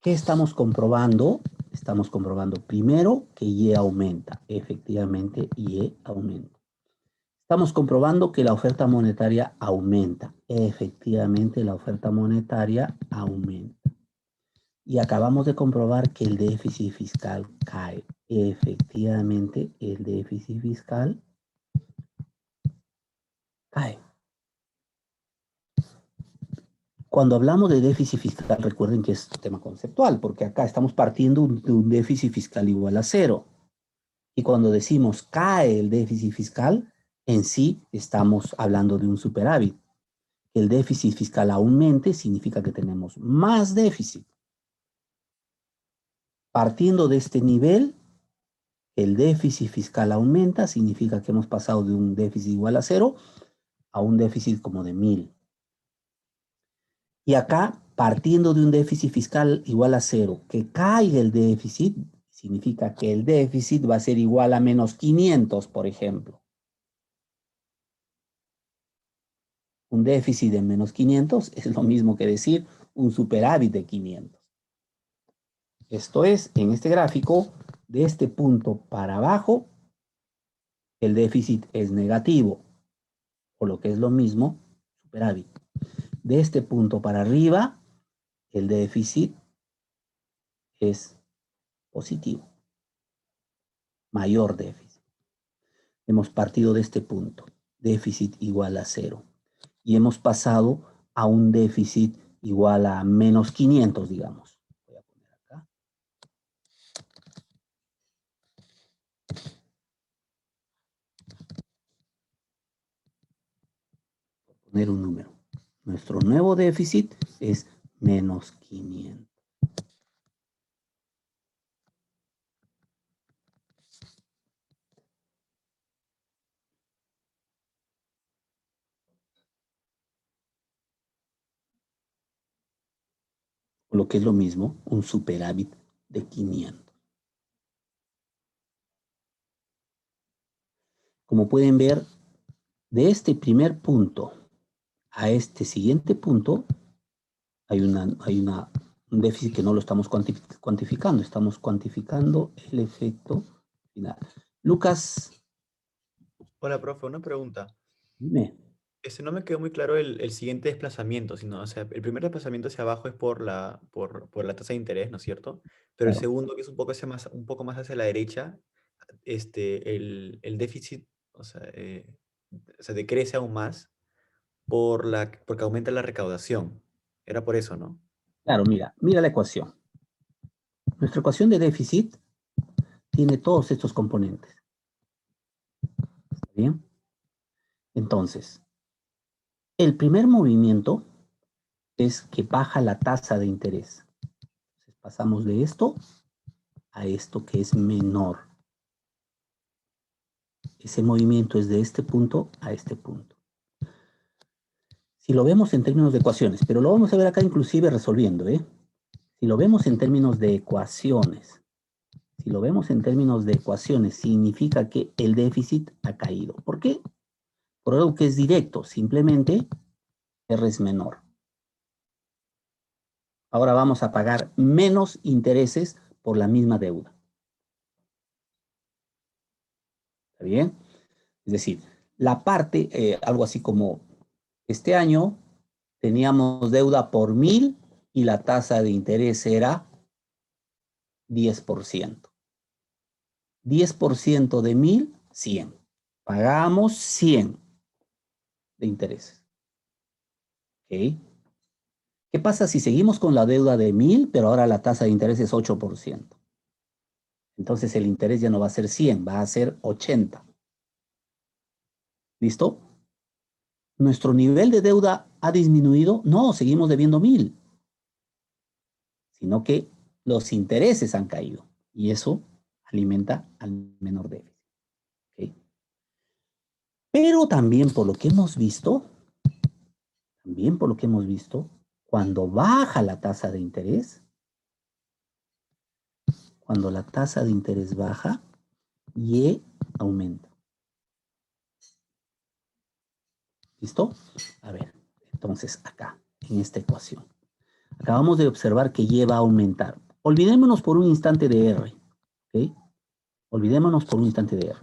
¿Qué estamos comprobando? Estamos comprobando primero que Y aumenta. Efectivamente, Y aumenta. Estamos comprobando que la oferta monetaria aumenta. Efectivamente, la oferta monetaria aumenta. Y acabamos de comprobar que el déficit fiscal cae. Efectivamente, el déficit fiscal cae. Cuando hablamos de déficit fiscal, recuerden que es un tema conceptual, porque acá estamos partiendo de un déficit fiscal igual a 0. Y cuando decimos cae el déficit fiscal, en sí estamos hablando de un superávit. El déficit fiscal aumente significa que tenemos más déficit. Partiendo de este nivel, el déficit fiscal aumenta, significa que hemos pasado de un déficit igual a 0 a un déficit como de 1000. Y acá, partiendo de un déficit fiscal igual a 0, que caiga el déficit, significa que el déficit va a ser igual a menos 500, por ejemplo. Un déficit de menos 500 es lo mismo que decir un superávit de 500. Esto es, en este gráfico, de este punto para abajo, el déficit es negativo, o lo que es lo mismo, superávit. De este punto para arriba, el déficit es positivo, mayor déficit. Hemos partido de este punto, déficit igual a 0. Y hemos pasado a un déficit igual a menos 500, digamos. Voy a poner acá. Voy a poner un número. Nuestro nuevo déficit es menos 500. Lo que es lo mismo, un superávit de 500. Como pueden ver, de este primer punto a este siguiente punto, hay un déficit que no lo estamos cuantificando. Estamos cuantificando el efecto final. Lucas. Hola, profe, una pregunta. Dime. No me quedó muy claro el siguiente desplazamiento, sino, o sea, el primer desplazamiento hacia abajo es por la tasa de interés, ¿no es cierto? Pero el Claro. segundo, que es un poco más hacia la derecha, el déficit, o sea, decrece aún más porque aumenta la recaudación. Era por eso, ¿no? Claro, mira la ecuación. Nuestra ecuación de déficit tiene todos estos componentes. ¿Está bien? Entonces, el primer movimiento es que baja la tasa de interés. Entonces, pasamos de esto a esto que es menor. Ese movimiento es de este punto a este punto. Si lo vemos en términos de ecuaciones, pero lo vamos a ver acá inclusive resolviendo, ¿eh? Si lo vemos en términos de ecuaciones, significa que el déficit ha caído. ¿Por qué? Por algo que es directo, simplemente R es menor. Ahora vamos a pagar menos intereses por la misma deuda. ¿Está bien? Es decir, la parte, algo así como este año teníamos deuda por 1000 y la tasa de interés era 10%. 10% de 1000, 100. Pagamos 100 de intereses. ¿Ok? ¿Qué pasa si seguimos con la deuda de 1000, pero ahora la tasa de interés es 8%? Entonces el interés ya no va a ser 100, va a ser 80. ¿Listo? ¿Nuestro nivel de deuda ha disminuido? No, seguimos debiendo 1000. Sino que los intereses han caído. Y eso alimenta al menor déficit. ¿Okay? Pero también por lo que hemos visto, cuando baja la tasa de interés, cuando la tasa de interés baja, Y aumenta. ¿Listo? A ver, entonces acá, en esta ecuación, acabamos de observar que Y va a aumentar. Olvidémonos por un instante de R. ¿Ok? Olvidémonos por un instante de R.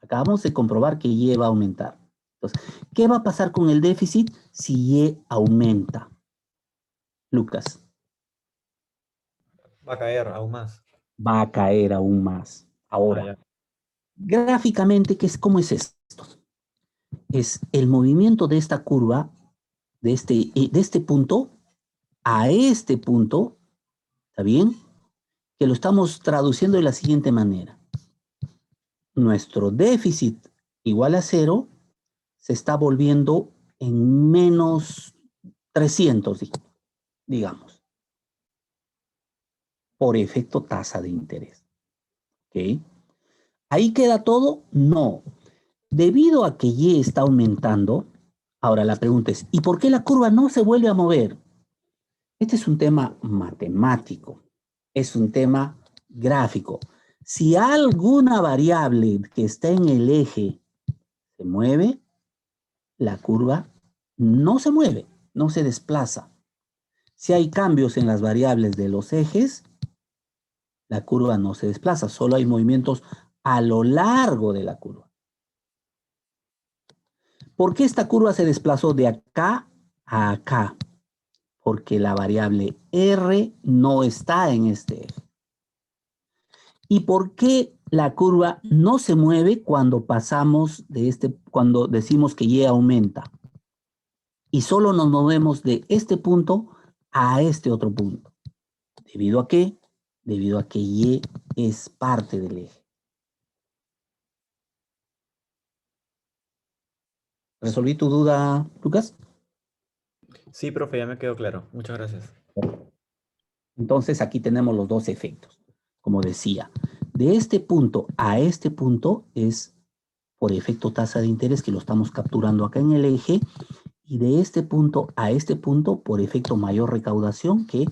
Acabamos de comprobar que Y va a aumentar. Entonces, ¿qué va a pasar con el déficit si Y aumenta? Lucas, Va a caer aún más. va a caer aún más. Ah, Ahora, ya. gráficamente, ¿cómo es esto? Es el movimiento de esta curva, de este punto a este punto, ¿está bien? Que lo estamos traduciendo de la siguiente manera. Nuestro déficit igual a 0 se está volviendo en menos 300, digamos, por efecto tasa de interés. ¿Ok? ¿Ahí queda todo? No. Debido a que Y está aumentando, ahora la pregunta es, ¿y por qué la curva no se vuelve a mover? Este es un tema matemático, es un tema gráfico. Si alguna variable que está en el eje se mueve, la curva no se mueve, no se desplaza. Si hay cambios en las variables de los ejes, la curva no se desplaza, solo hay movimientos a lo largo de la curva. ¿Por qué esta curva se desplazó de acá a acá? Porque la variable R no está en este eje. ¿Y por qué la curva no se mueve cuando pasamos cuando decimos que Y aumenta? Y solo nos movemos de este punto a este otro punto. ¿Debido a qué? Debido a que Y es parte del eje. ¿Resolví tu duda, Lucas? Sí, profe, ya me quedó claro. Muchas gracias. Entonces aquí tenemos los dos efectos. Como decía, de este punto a este punto es por efecto tasa de interés que lo estamos capturando acá en el eje, y de este punto a este punto por efecto mayor recaudación que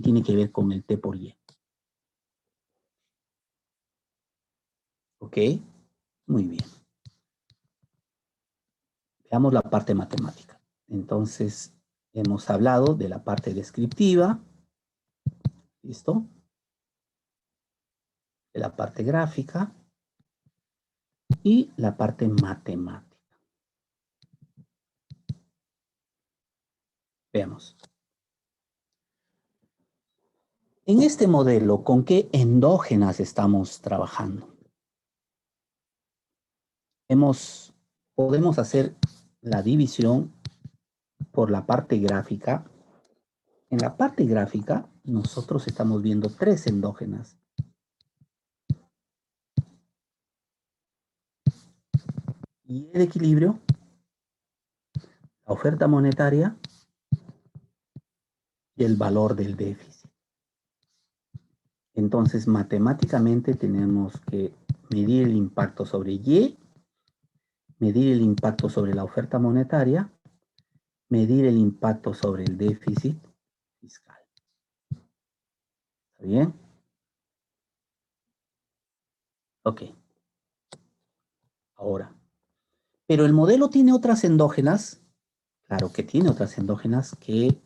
tiene que ver con el T por Y. ¿Ok? Muy bien. Veamos la parte matemática. Entonces, hemos hablado de la parte descriptiva. ¿Listo? De la parte gráfica y la parte matemática. Veamos. En este modelo, ¿con qué endógenas estamos trabajando? Podemos hacer la división por la parte gráfica. En la parte gráfica, nosotros estamos viendo 3 endógenas. Y el equilibrio, la oferta monetaria y el valor del déficit. Entonces, matemáticamente tenemos que medir el impacto sobre Y, medir el impacto sobre la oferta monetaria, medir el impacto sobre el déficit fiscal. ¿Está bien? Ok. Ahora, ¿pero el modelo tiene otras endógenas? Claro que tiene otras endógenas que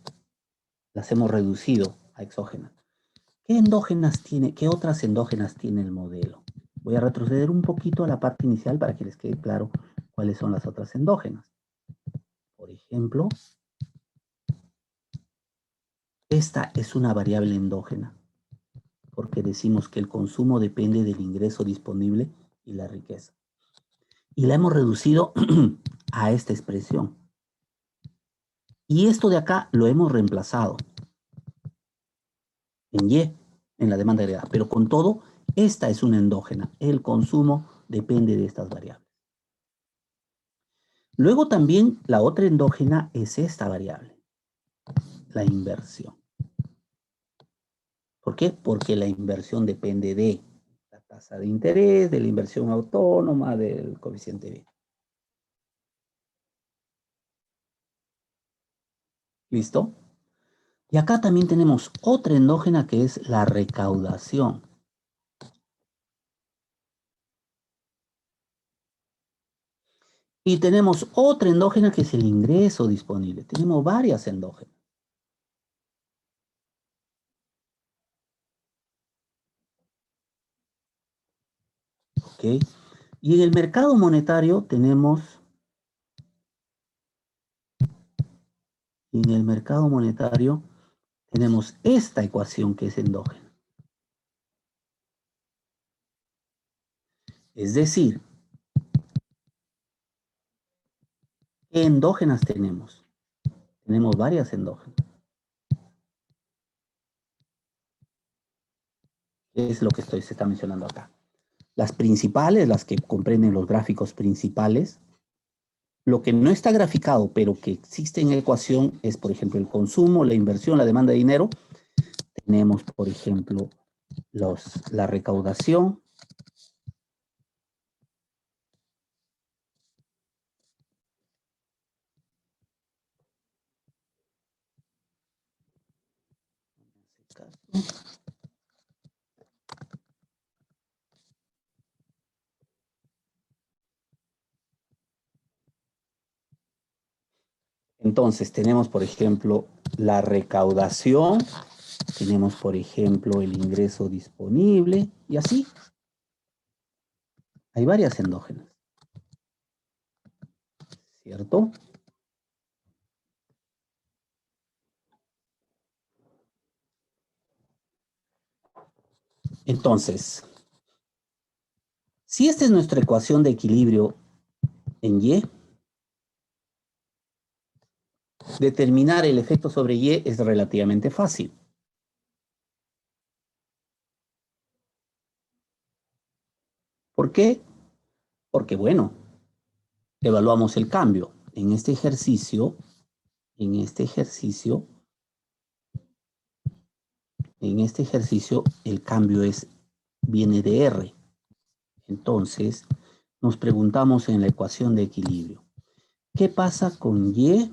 las hemos reducido a exógenas. ¿Qué endógenas tiene, qué otras endógenas tiene el modelo? Voy a retroceder un poquito a la parte inicial para que les quede claro cuáles son las otras endógenas. Por ejemplo, esta es una variable endógena, porque decimos que el consumo depende del ingreso disponible y la riqueza. Y la hemos reducido a esta expresión. Y esto de acá lo hemos reemplazado en Y, en la demanda agregada. Pero con todo, esta es una endógena. El consumo depende de estas variables. Luego también la otra endógena es esta variable, la inversión. ¿Por qué? Porque la inversión depende de la tasa de interés, de la inversión autónoma, del coeficiente B. ¿Listo? Y acá también tenemos otra endógena que es la recaudación. Y tenemos otra endógena que es el ingreso disponible. Tenemos varias endógenas. ¿Ok? Y en el mercado monetario tenemos esta ecuación que es endógena. Es decir, ¿qué endógenas tenemos? Tenemos varias endógenas. ¿Qué es lo que se está mencionando acá? Las principales, las que comprenden los gráficos principales. Lo que no está graficado, pero que existe en la ecuación es, por ejemplo, el consumo, la inversión, la demanda de dinero. Tenemos, por ejemplo, la recaudación. Entonces, tenemos, por ejemplo, la recaudación, tenemos, por ejemplo, el ingreso disponible, y así. Hay varias endógenas. ¿Cierto? Entonces, si esta es nuestra ecuación de equilibrio en Y, determinar el efecto sobre Y es relativamente fácil. ¿Por qué? Porque, bueno, evaluamos el cambio. En este ejercicio, el cambio viene de R. Entonces, nos preguntamos en la ecuación de equilibrio, ¿qué pasa con Y?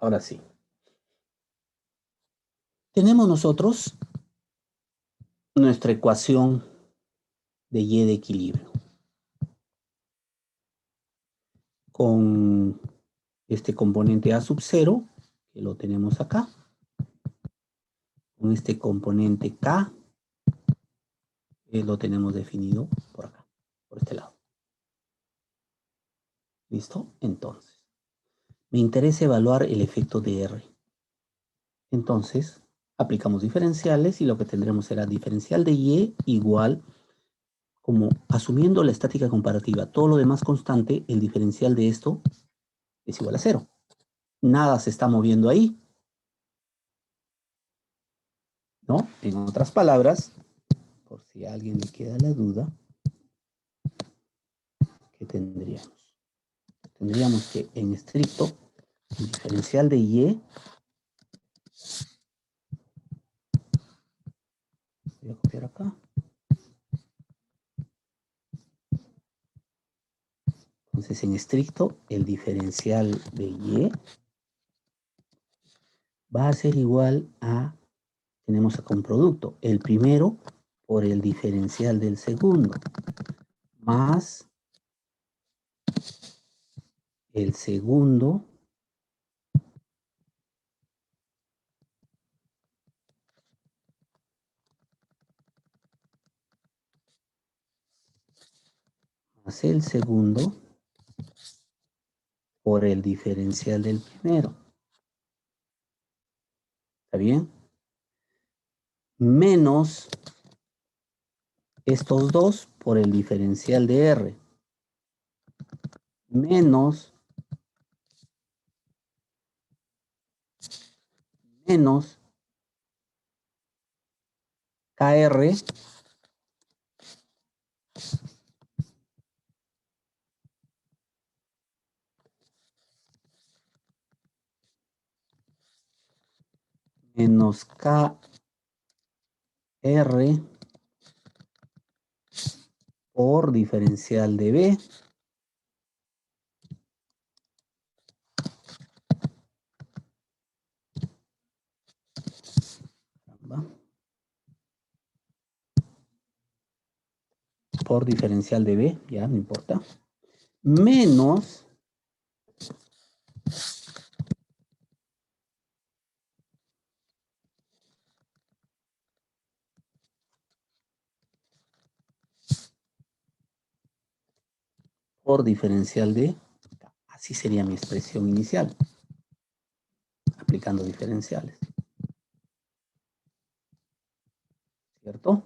Ahora sí. Tenemos nosotros nuestra ecuación de Y de equilibrio. Con este componente A sub 0, que lo tenemos acá. Con este componente K, lo tenemos definido por acá, por este lado. ¿Listo? Entonces, me interesa evaluar el efecto de R. Entonces, aplicamos diferenciales y lo que tendremos será diferencial de Y igual, como asumiendo la estática comparativa, todo lo demás constante, el diferencial de esto es igual a 0. Nada se está moviendo ahí, ¿no? En otras palabras, por si a alguien le queda la duda, ¿qué tendríamos? Tendríamos que en estricto, el diferencial de Y, voy a copiar acá. Entonces, en estricto, el diferencial de Y va a ser igual a, tenemos acá un producto, el primero por el diferencial del segundo, más el segundo más el segundo por el diferencial del primero. ¿Está bien? Menos estos dos por el diferencial de R. Menos KR menos KR por diferencial de B. Por diferencial de B, ya no importa. Menos por diferencial de K. Así sería mi expresión inicial, aplicando diferenciales. ¿Cierto?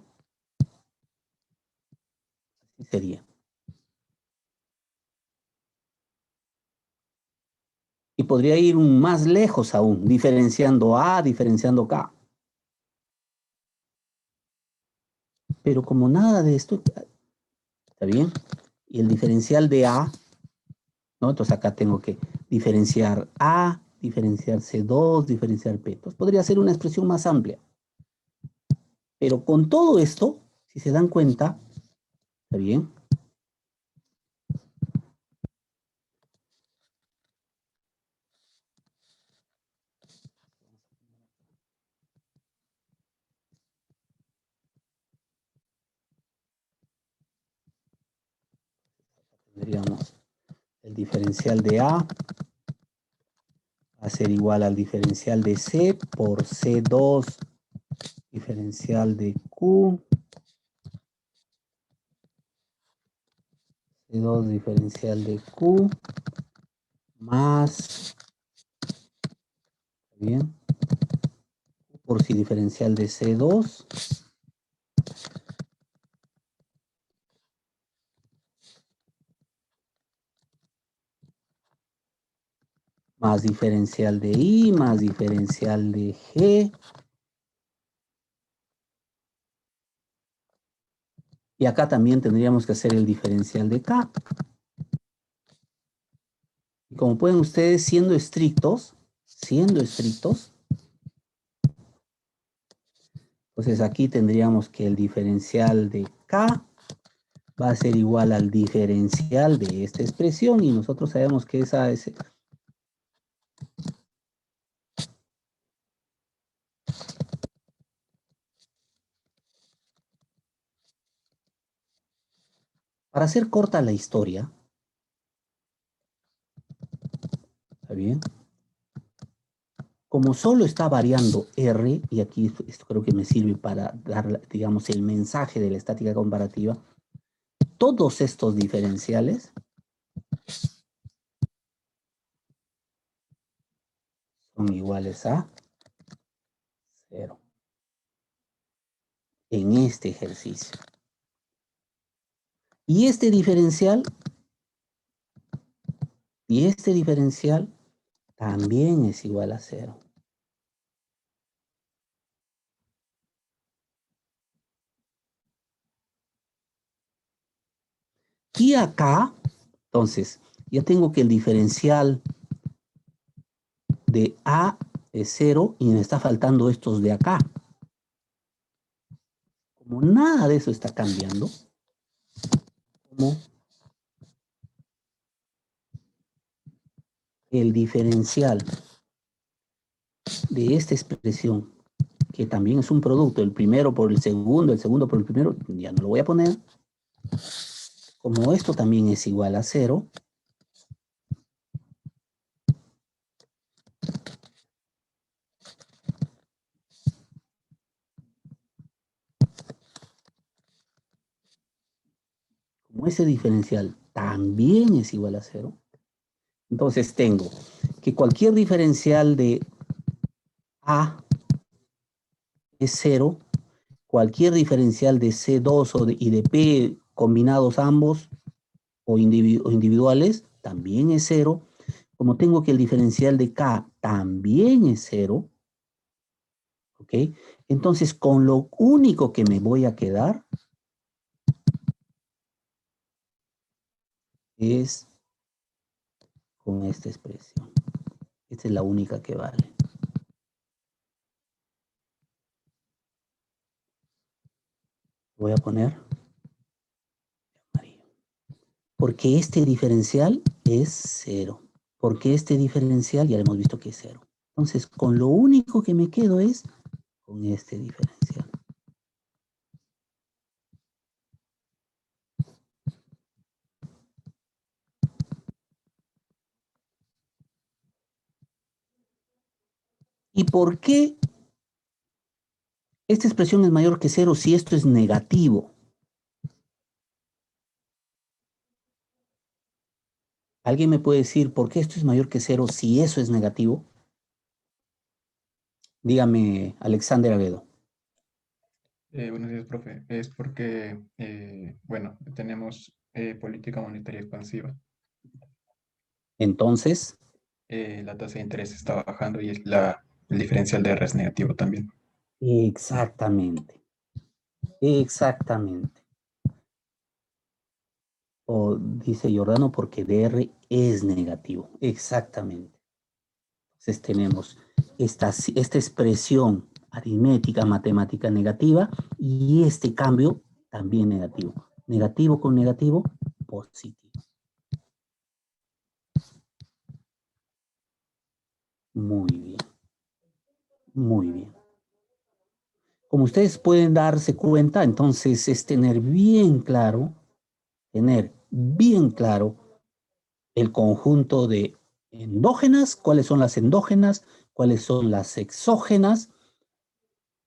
Así sería. Y podría ir más lejos aún, diferenciando A, diferenciando K. Pero como nada de esto, ¿está bien? Y el diferencial de A, ¿no? Entonces acá tengo que diferenciar A, diferenciar C2, diferenciar P. Entonces podría ser una expresión más amplia. Pero con todo esto, si se dan cuenta, ¿está bien? Tendríamos el diferencial de A va a ser igual al diferencial de C por C2 diferencial de Q. C2 diferencial de Q más, bien, por si diferencial de C2 más diferencial de I más diferencial de G. Y acá también tendríamos que hacer el diferencial de K. Y como pueden ustedes, siendo estrictos, entonces aquí tendríamos que el diferencial de K va a ser igual al diferencial de esta expresión y nosotros sabemos que esa es Para hacer corta la historia, ¿está bien? Como solo está variando R, y aquí esto creo que me sirve para dar, digamos, el mensaje de la estática comparativa, todos estos diferenciales son iguales a 0 en este ejercicio. Y este diferencial también es igual a 0. Y acá, entonces, ya tengo que el diferencial de A es 0 y me está faltando estos de acá. Como nada de eso está cambiando, como el diferencial de esta expresión, que también es un producto, el primero por el segundo por el primero, ya no lo voy a poner. Como esto también es igual a 0, como ese diferencial también es igual a 0, entonces tengo que cualquier diferencial de A es 0, cualquier diferencial de C2 y de P combinados ambos o individuales también es 0. Como tengo que el diferencial de K también es 0, ¿ok? Entonces, con lo único que me voy a quedar es con esta expresión. Esta es la única que vale. Voy a poner amarillo. Porque este diferencial es 0. Porque este diferencial ya hemos visto que es 0. Entonces, con lo único que me quedo es con este diferencial. ¿Y por qué esta expresión es mayor que 0 si esto es negativo? ¿Alguien me puede decir por qué esto es mayor que 0 si eso es negativo? Dígame, Alexander Avedo. Buenos días, profe. Es porque, bueno, tenemos política monetaria expansiva. Entonces, La tasa de interés está bajando y el diferencial de R es negativo también. exactamente. Exactamente. O dice Giordano porque DR es negativo. Exactamente. Entonces tenemos esta expresión aritmética, matemática negativa y este cambio también negativo. Negativo con negativo, positivo. Muy bien. Muy bien. Como ustedes pueden darse cuenta, entonces es tener bien claro el conjunto de endógenas, cuáles son las endógenas, cuáles son las exógenas.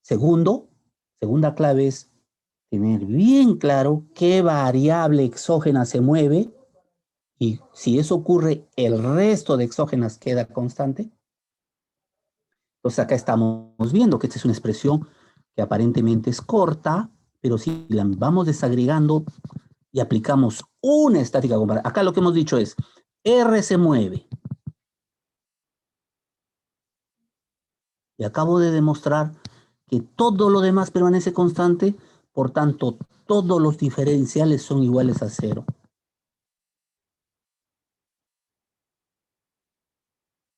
Segunda clave es tener bien claro qué variable exógena se mueve y si eso ocurre, el resto de exógenas queda constante. Entonces acá estamos viendo que esta es una expresión que aparentemente es corta, pero si la vamos desagregando y aplicamos una estática comparativa, acá lo que hemos dicho es, R se mueve. Y acabo de demostrar que todo lo demás permanece constante, por tanto, todos los diferenciales son iguales a 0.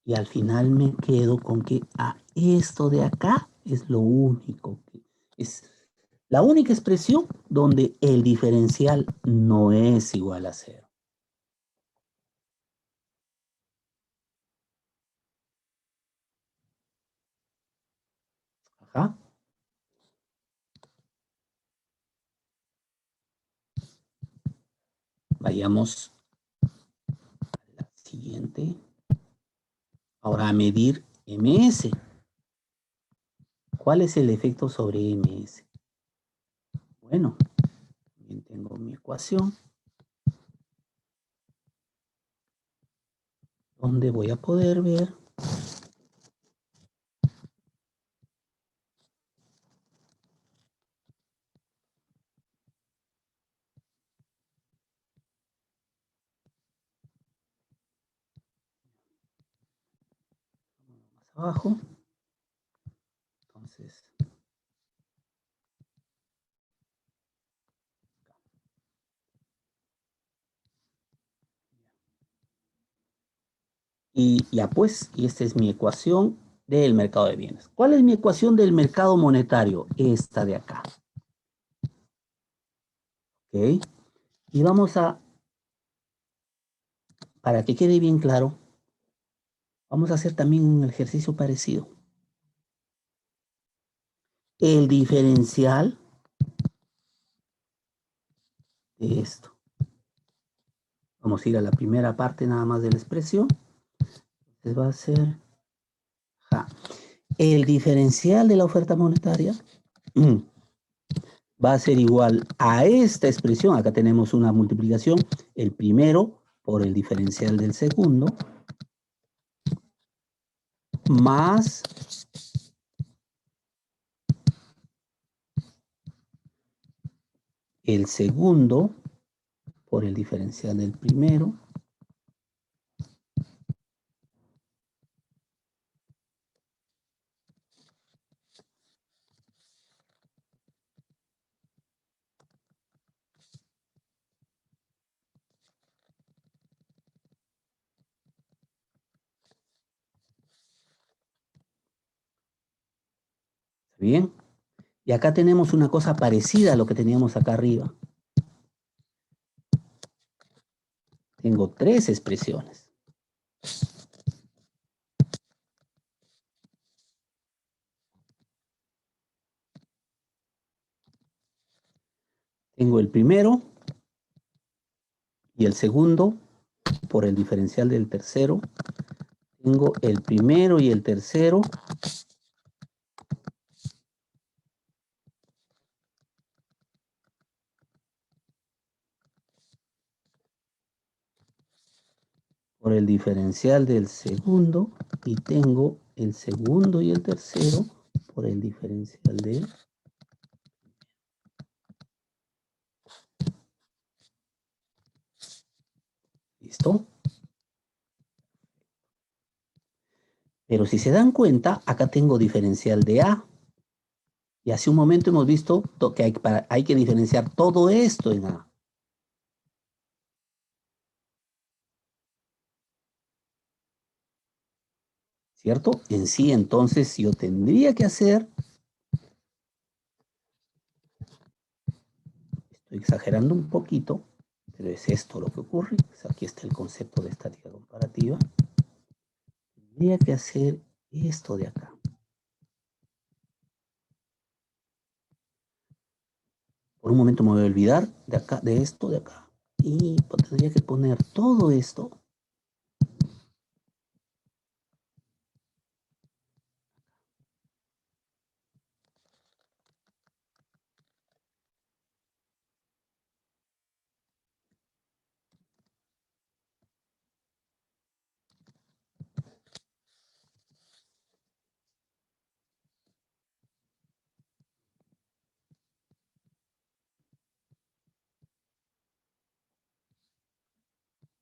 Y al final me quedo con que esto de acá es lo único, es la única expresión donde el diferencial no es igual a 0. Ajá. Vayamos a la siguiente. Ahora a medir MS. ¿Cuál es el efecto sobre MS? Bueno, también tengo mi ecuación, donde voy a poder ver más abajo. Entonces, y ya pues, y esta es mi ecuación del mercado de bienes. ¿Cuál es mi ecuación del mercado monetario? Esta de acá. ¿Ok? Y vamos a, para que quede bien claro, vamos a hacer también un ejercicio parecido. El diferencial de esto. Vamos a ir a la primera parte nada más de la expresión. Entonces va a ser el diferencial de la oferta monetaria va a ser igual a esta expresión. Acá tenemos una multiplicación, el primero por el diferencial del segundo, más el segundo por el diferencial del primero, ¿bien? Y acá tenemos una cosa parecida a lo que teníamos acá arriba. Tengo tres expresiones. Tengo el primero y el segundo por el diferencial del tercero. Tengo el primero y el tercero por el diferencial del segundo y tengo el segundo y el tercero por el diferencial del... ¿Listo? Pero si se dan cuenta, acá tengo diferencial de A. Y hace un momento hemos visto que hay que diferenciar todo esto en A. ¿Cierto? En sí, entonces, yo tendría que hacer... Estoy exagerando un poquito, pero es esto lo que ocurre. Pues aquí está el concepto de estática comparativa. Tendría que hacer esto de acá. Por un momento me voy a olvidar de acá, de esto de acá. Y tendría que poner todo esto.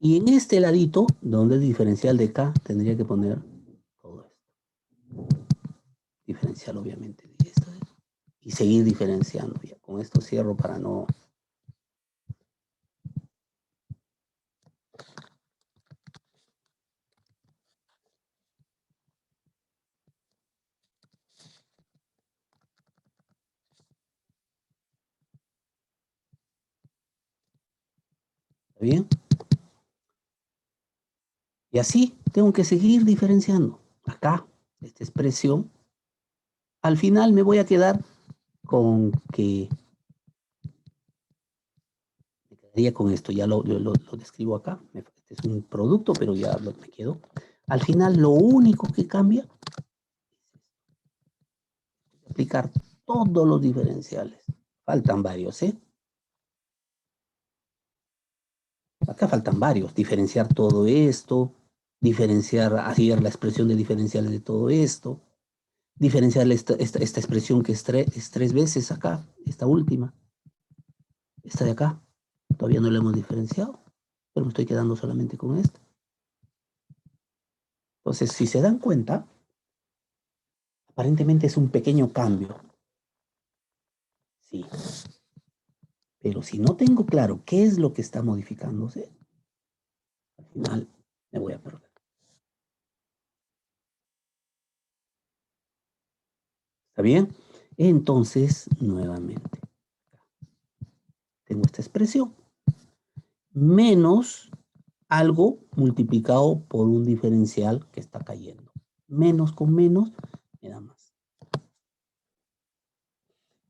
Y en este ladito, donde es diferencial de K, tendría que poner todo esto. Diferencial, obviamente, de esto. Y seguir diferenciando. Ya con esto cierro para no... ¿Está bien? Y así tengo que seguir diferenciando. Acá, esta expresión. Al final me voy a quedar con que... quedaría con esto, ya lo describo acá. Este es un producto, pero ya me quedo. Al final, lo único que cambia es aplicar todos los diferenciales. Faltan varios, ¿eh? Acá faltan varios. Diferenciar todo esto, diferenciar, hacer la expresión de diferenciales de todo esto, diferenciar esta expresión que es tres veces acá, esta última, esta de acá. Todavía no la hemos diferenciado, pero me estoy quedando solamente con esta. Entonces, si se dan cuenta, aparentemente es un pequeño cambio. Sí. Pero si no tengo claro qué es lo que está modificándose, al final me voy a perder. ¿Está bien? Entonces, nuevamente, tengo esta expresión. Menos algo multiplicado por un diferencial que está cayendo. Menos con menos me da más.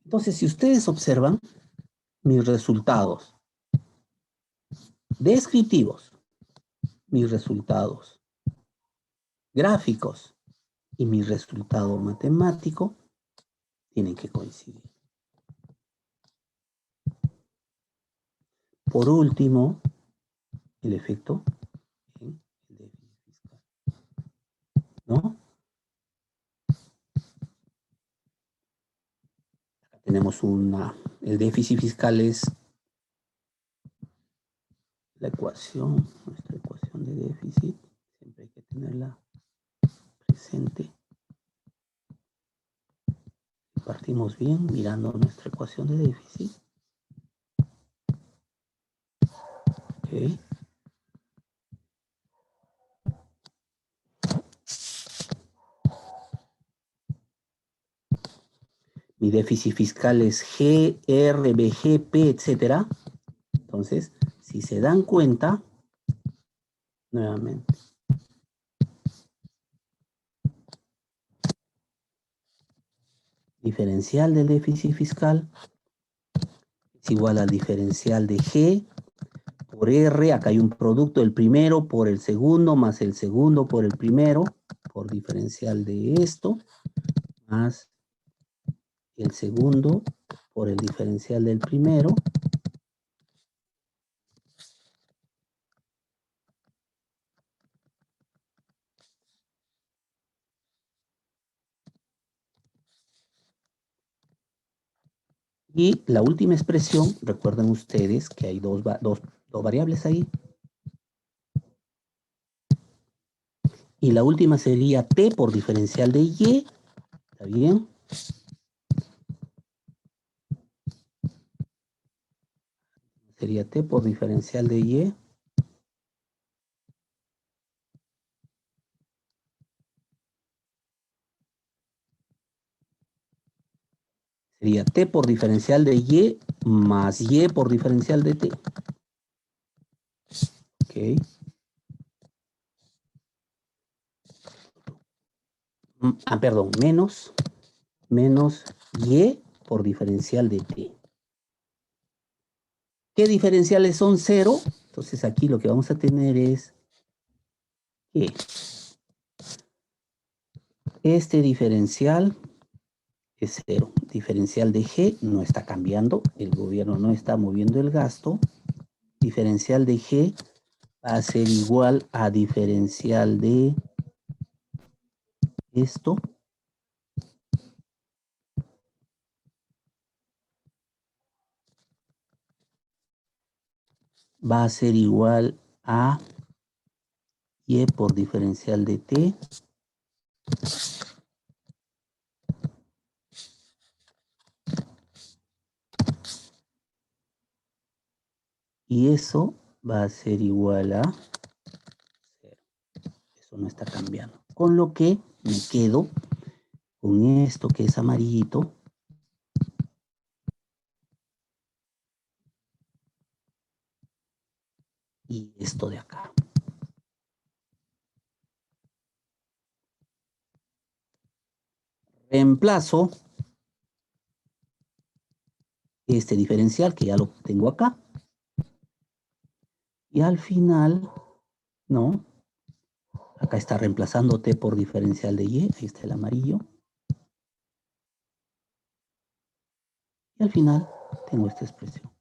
Entonces, si ustedes observan mis resultados descriptivos, mis resultados gráficos y mi resultado matemático tienen que coincidir. Por último, el efecto en el déficit fiscal, ¿no? Acá tenemos el déficit fiscal es la ecuación, nuestra ecuación de déficit, siempre hay que tenerla presente. Partimos bien mirando nuestra ecuación de déficit. Ok. Mi déficit fiscal es G, R, B, G, P, etcétera. Entonces, si se dan cuenta, nuevamente, diferencial del déficit fiscal es igual al diferencial de G por R. Acá hay un producto, el primero por el segundo, más el segundo por el primero, por diferencial de esto, más el segundo por el diferencial del primero. Y la última expresión, recuerden ustedes que hay dos variables ahí. Y la última sería T por diferencial de Y. ¿Está bien? Sería T por diferencial de Y. Sería T por diferencial de Y más Y por diferencial de T. Ok. Perdón, menos Y por diferencial de T. ¿Qué diferenciales son 0? Entonces aquí lo que vamos a tener es que este diferencial es 0. Diferencial de G no está cambiando. El gobierno no está moviendo el gasto. Diferencial de G va a ser igual a diferencial de esto. Va a ser igual a Y por diferencial de T. Y eso va a ser igual a 0. Eso no está cambiando. Con lo que me quedo con esto que es amarillito. Y esto de acá. Reemplazo este diferencial que ya lo tengo acá. Y al final, ¿no? Acá está reemplazando T por diferencial de Y. Ahí está el amarillo. Y al final tengo esta expresión.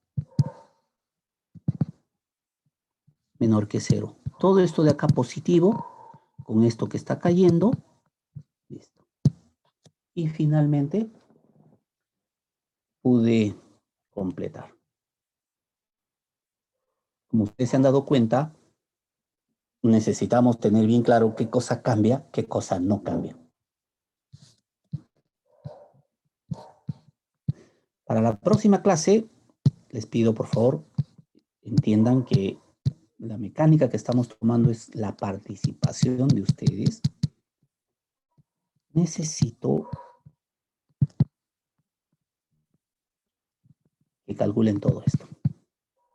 Menor que 0. Todo esto de acá positivo, con esto que está cayendo. Listo. Y finalmente pude completar. Como ustedes se han dado cuenta, necesitamos tener bien claro qué cosa cambia, qué cosa no cambia. Para la próxima clase, les pido por favor, entiendan que la mecánica que estamos tomando es la participación de ustedes. Necesito que calculen todo esto.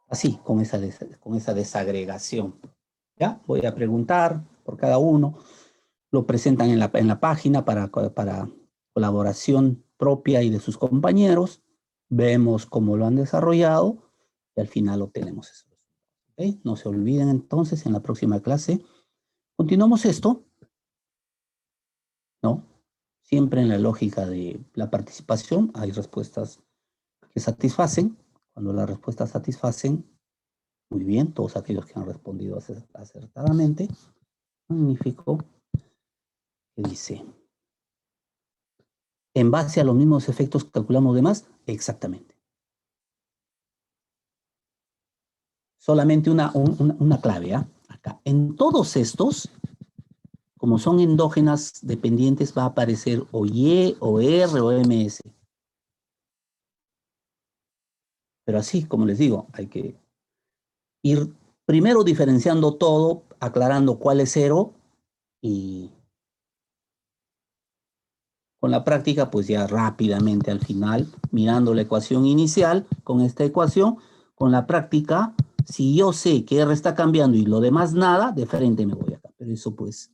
Así, con esa desagregación. ¿Ya? Voy a preguntar por cada uno. Lo presentan en la página para colaboración propia y de sus compañeros. Vemos cómo lo han desarrollado y al final obtenemos eso. ¿Okay? No se olviden entonces en la próxima clase. Continuamos esto, ¿no? Siempre en la lógica de la participación hay respuestas que satisfacen. Cuando las respuestas satisfacen, muy bien, todos aquellos que han respondido acertadamente. Magnífico. ¿Qué dice? ¿En base a los mismos efectos calculamos demás? Exactamente. Solamente una clave, ¿ah? Acá. En todos estos, como son endógenas dependientes, va a aparecer o Y, o R, o MS. Pero así, como les digo, hay que ir primero diferenciando todo, aclarando cuál es 0 y con la práctica, pues ya rápidamente al final, mirando la ecuación inicial con esta ecuación, con la práctica, si yo sé que R está cambiando y lo demás nada, de frente me voy acá. Pero eso pues,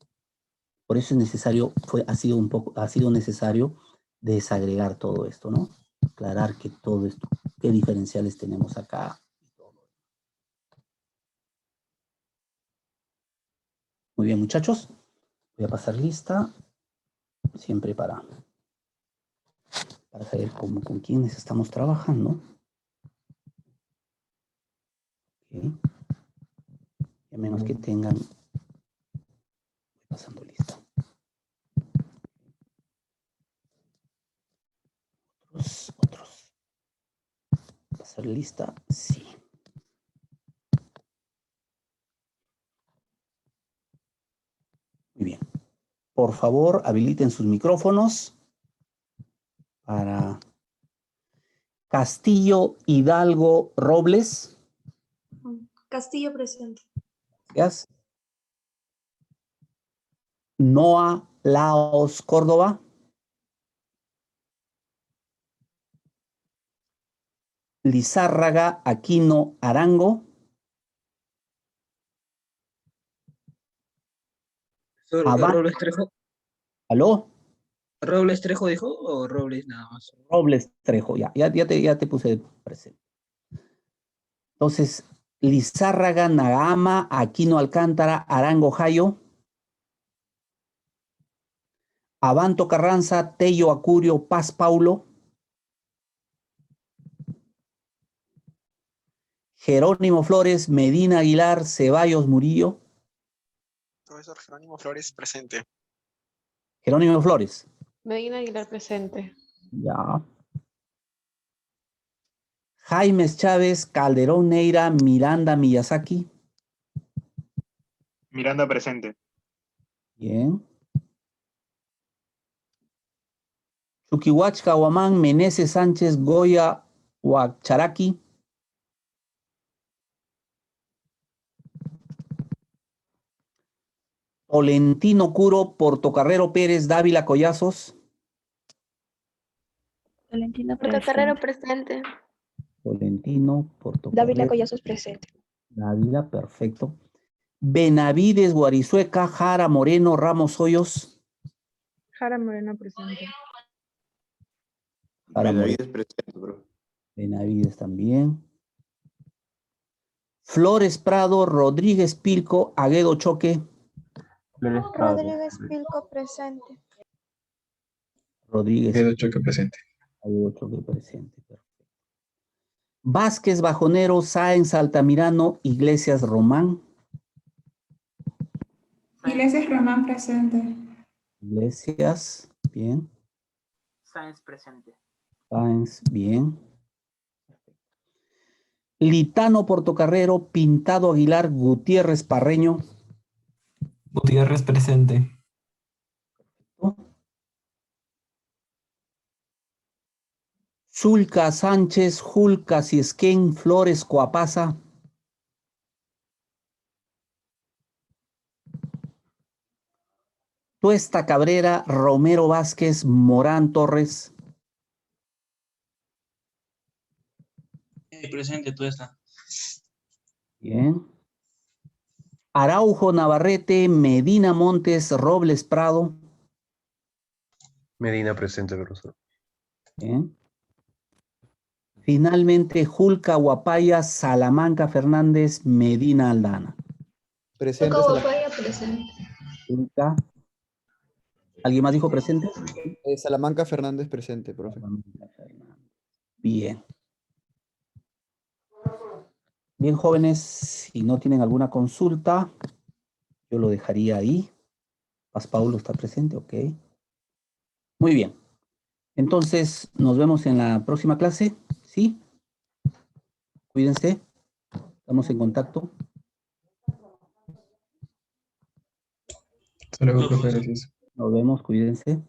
por eso es necesario, ha sido necesario desagregar todo esto, ¿no? Aclarar que todo esto, qué diferenciales tenemos acá. Muy bien, muchachos. Voy a pasar lista, siempre para saber con quiénes estamos trabajando. Okay. A menos que tengan... Voy pasando lista. Otros. ¿Pasar lista? Sí. Muy bien. Por favor, habiliten sus micrófonos para Castillo Hidalgo Robles. Castillo presente. Gracias. Noa Laos Córdoba. Lizárraga Aquino Arango. Robles Trejo. ¿Aló? ¿Robles Trejo dijo o Robles nada más? Robles Trejo, ya te puse presente. Entonces, Lizárraga Nagama Aquino Alcántara Arango Jayo. Abanto Carranza Tello Acurio Paz Paulo. Jerónimo Flores Medina Aguilar Ceballos Murillo. Profesor Jerónimo Flores, presente. Jerónimo Flores. Medina Aguilar presente. Ya. Jaimes Chávez Calderón Neira Miranda Miyazaki. Miranda, presente. Bien. Chuquihuach Caguamán Meneses Sánchez Goya Huacharaki. Tolentino Curo Portocarrero Pérez Dávila Collazos. Valentina Portocarrero presente. presente. Tolentino Portocarrero. Dávila Collazos presente. Dávila, perfecto. Benavides Guarizueca Jara Moreno Ramos Hoyos. Jara Moreno presente. Jara Moreno. Benavides presente, bro. Benavides también. Flores Prado, Rodríguez Pilco, Aguedo Choque. Rodríguez Pilco presente. Rodríguez Quedo Choque presente. Aguedo Choque presente. Perfecto. Vázquez Bajonero, Sáenz Altamirano, Iglesias Román. Iglesias Román presente. Iglesias, bien. Sáenz presente. Sáenz, bien. Litano Portocarrero, Pintado Aguilar, Gutiérrez Parreño. Gutiérrez presente. Zulca Sánchez, Julca Ciesquén, Flores Coapasa. Tuesta Cabrera, Romero Vázquez, Morán Torres. Presente, tú estás. Bien. Araujo Navarrete, Medina Montes, Robles Prado. Medina presente, profesor. Bien. Finalmente, Julca Guapaya, Salamanca Fernández, Medina Aldana. Presente. presente. Julca. ¿Alguien más dijo presente? Salamanca Fernández presente, profe. Bien. Bien, jóvenes, si no tienen alguna consulta, yo lo dejaría ahí. Paz Paulo está presente, ok. Muy bien. Entonces, nos vemos en la próxima clase, ¿sí? Cuídense. Estamos en contacto. Hasta luego, profe. Gracias. Nos vemos, cuídense.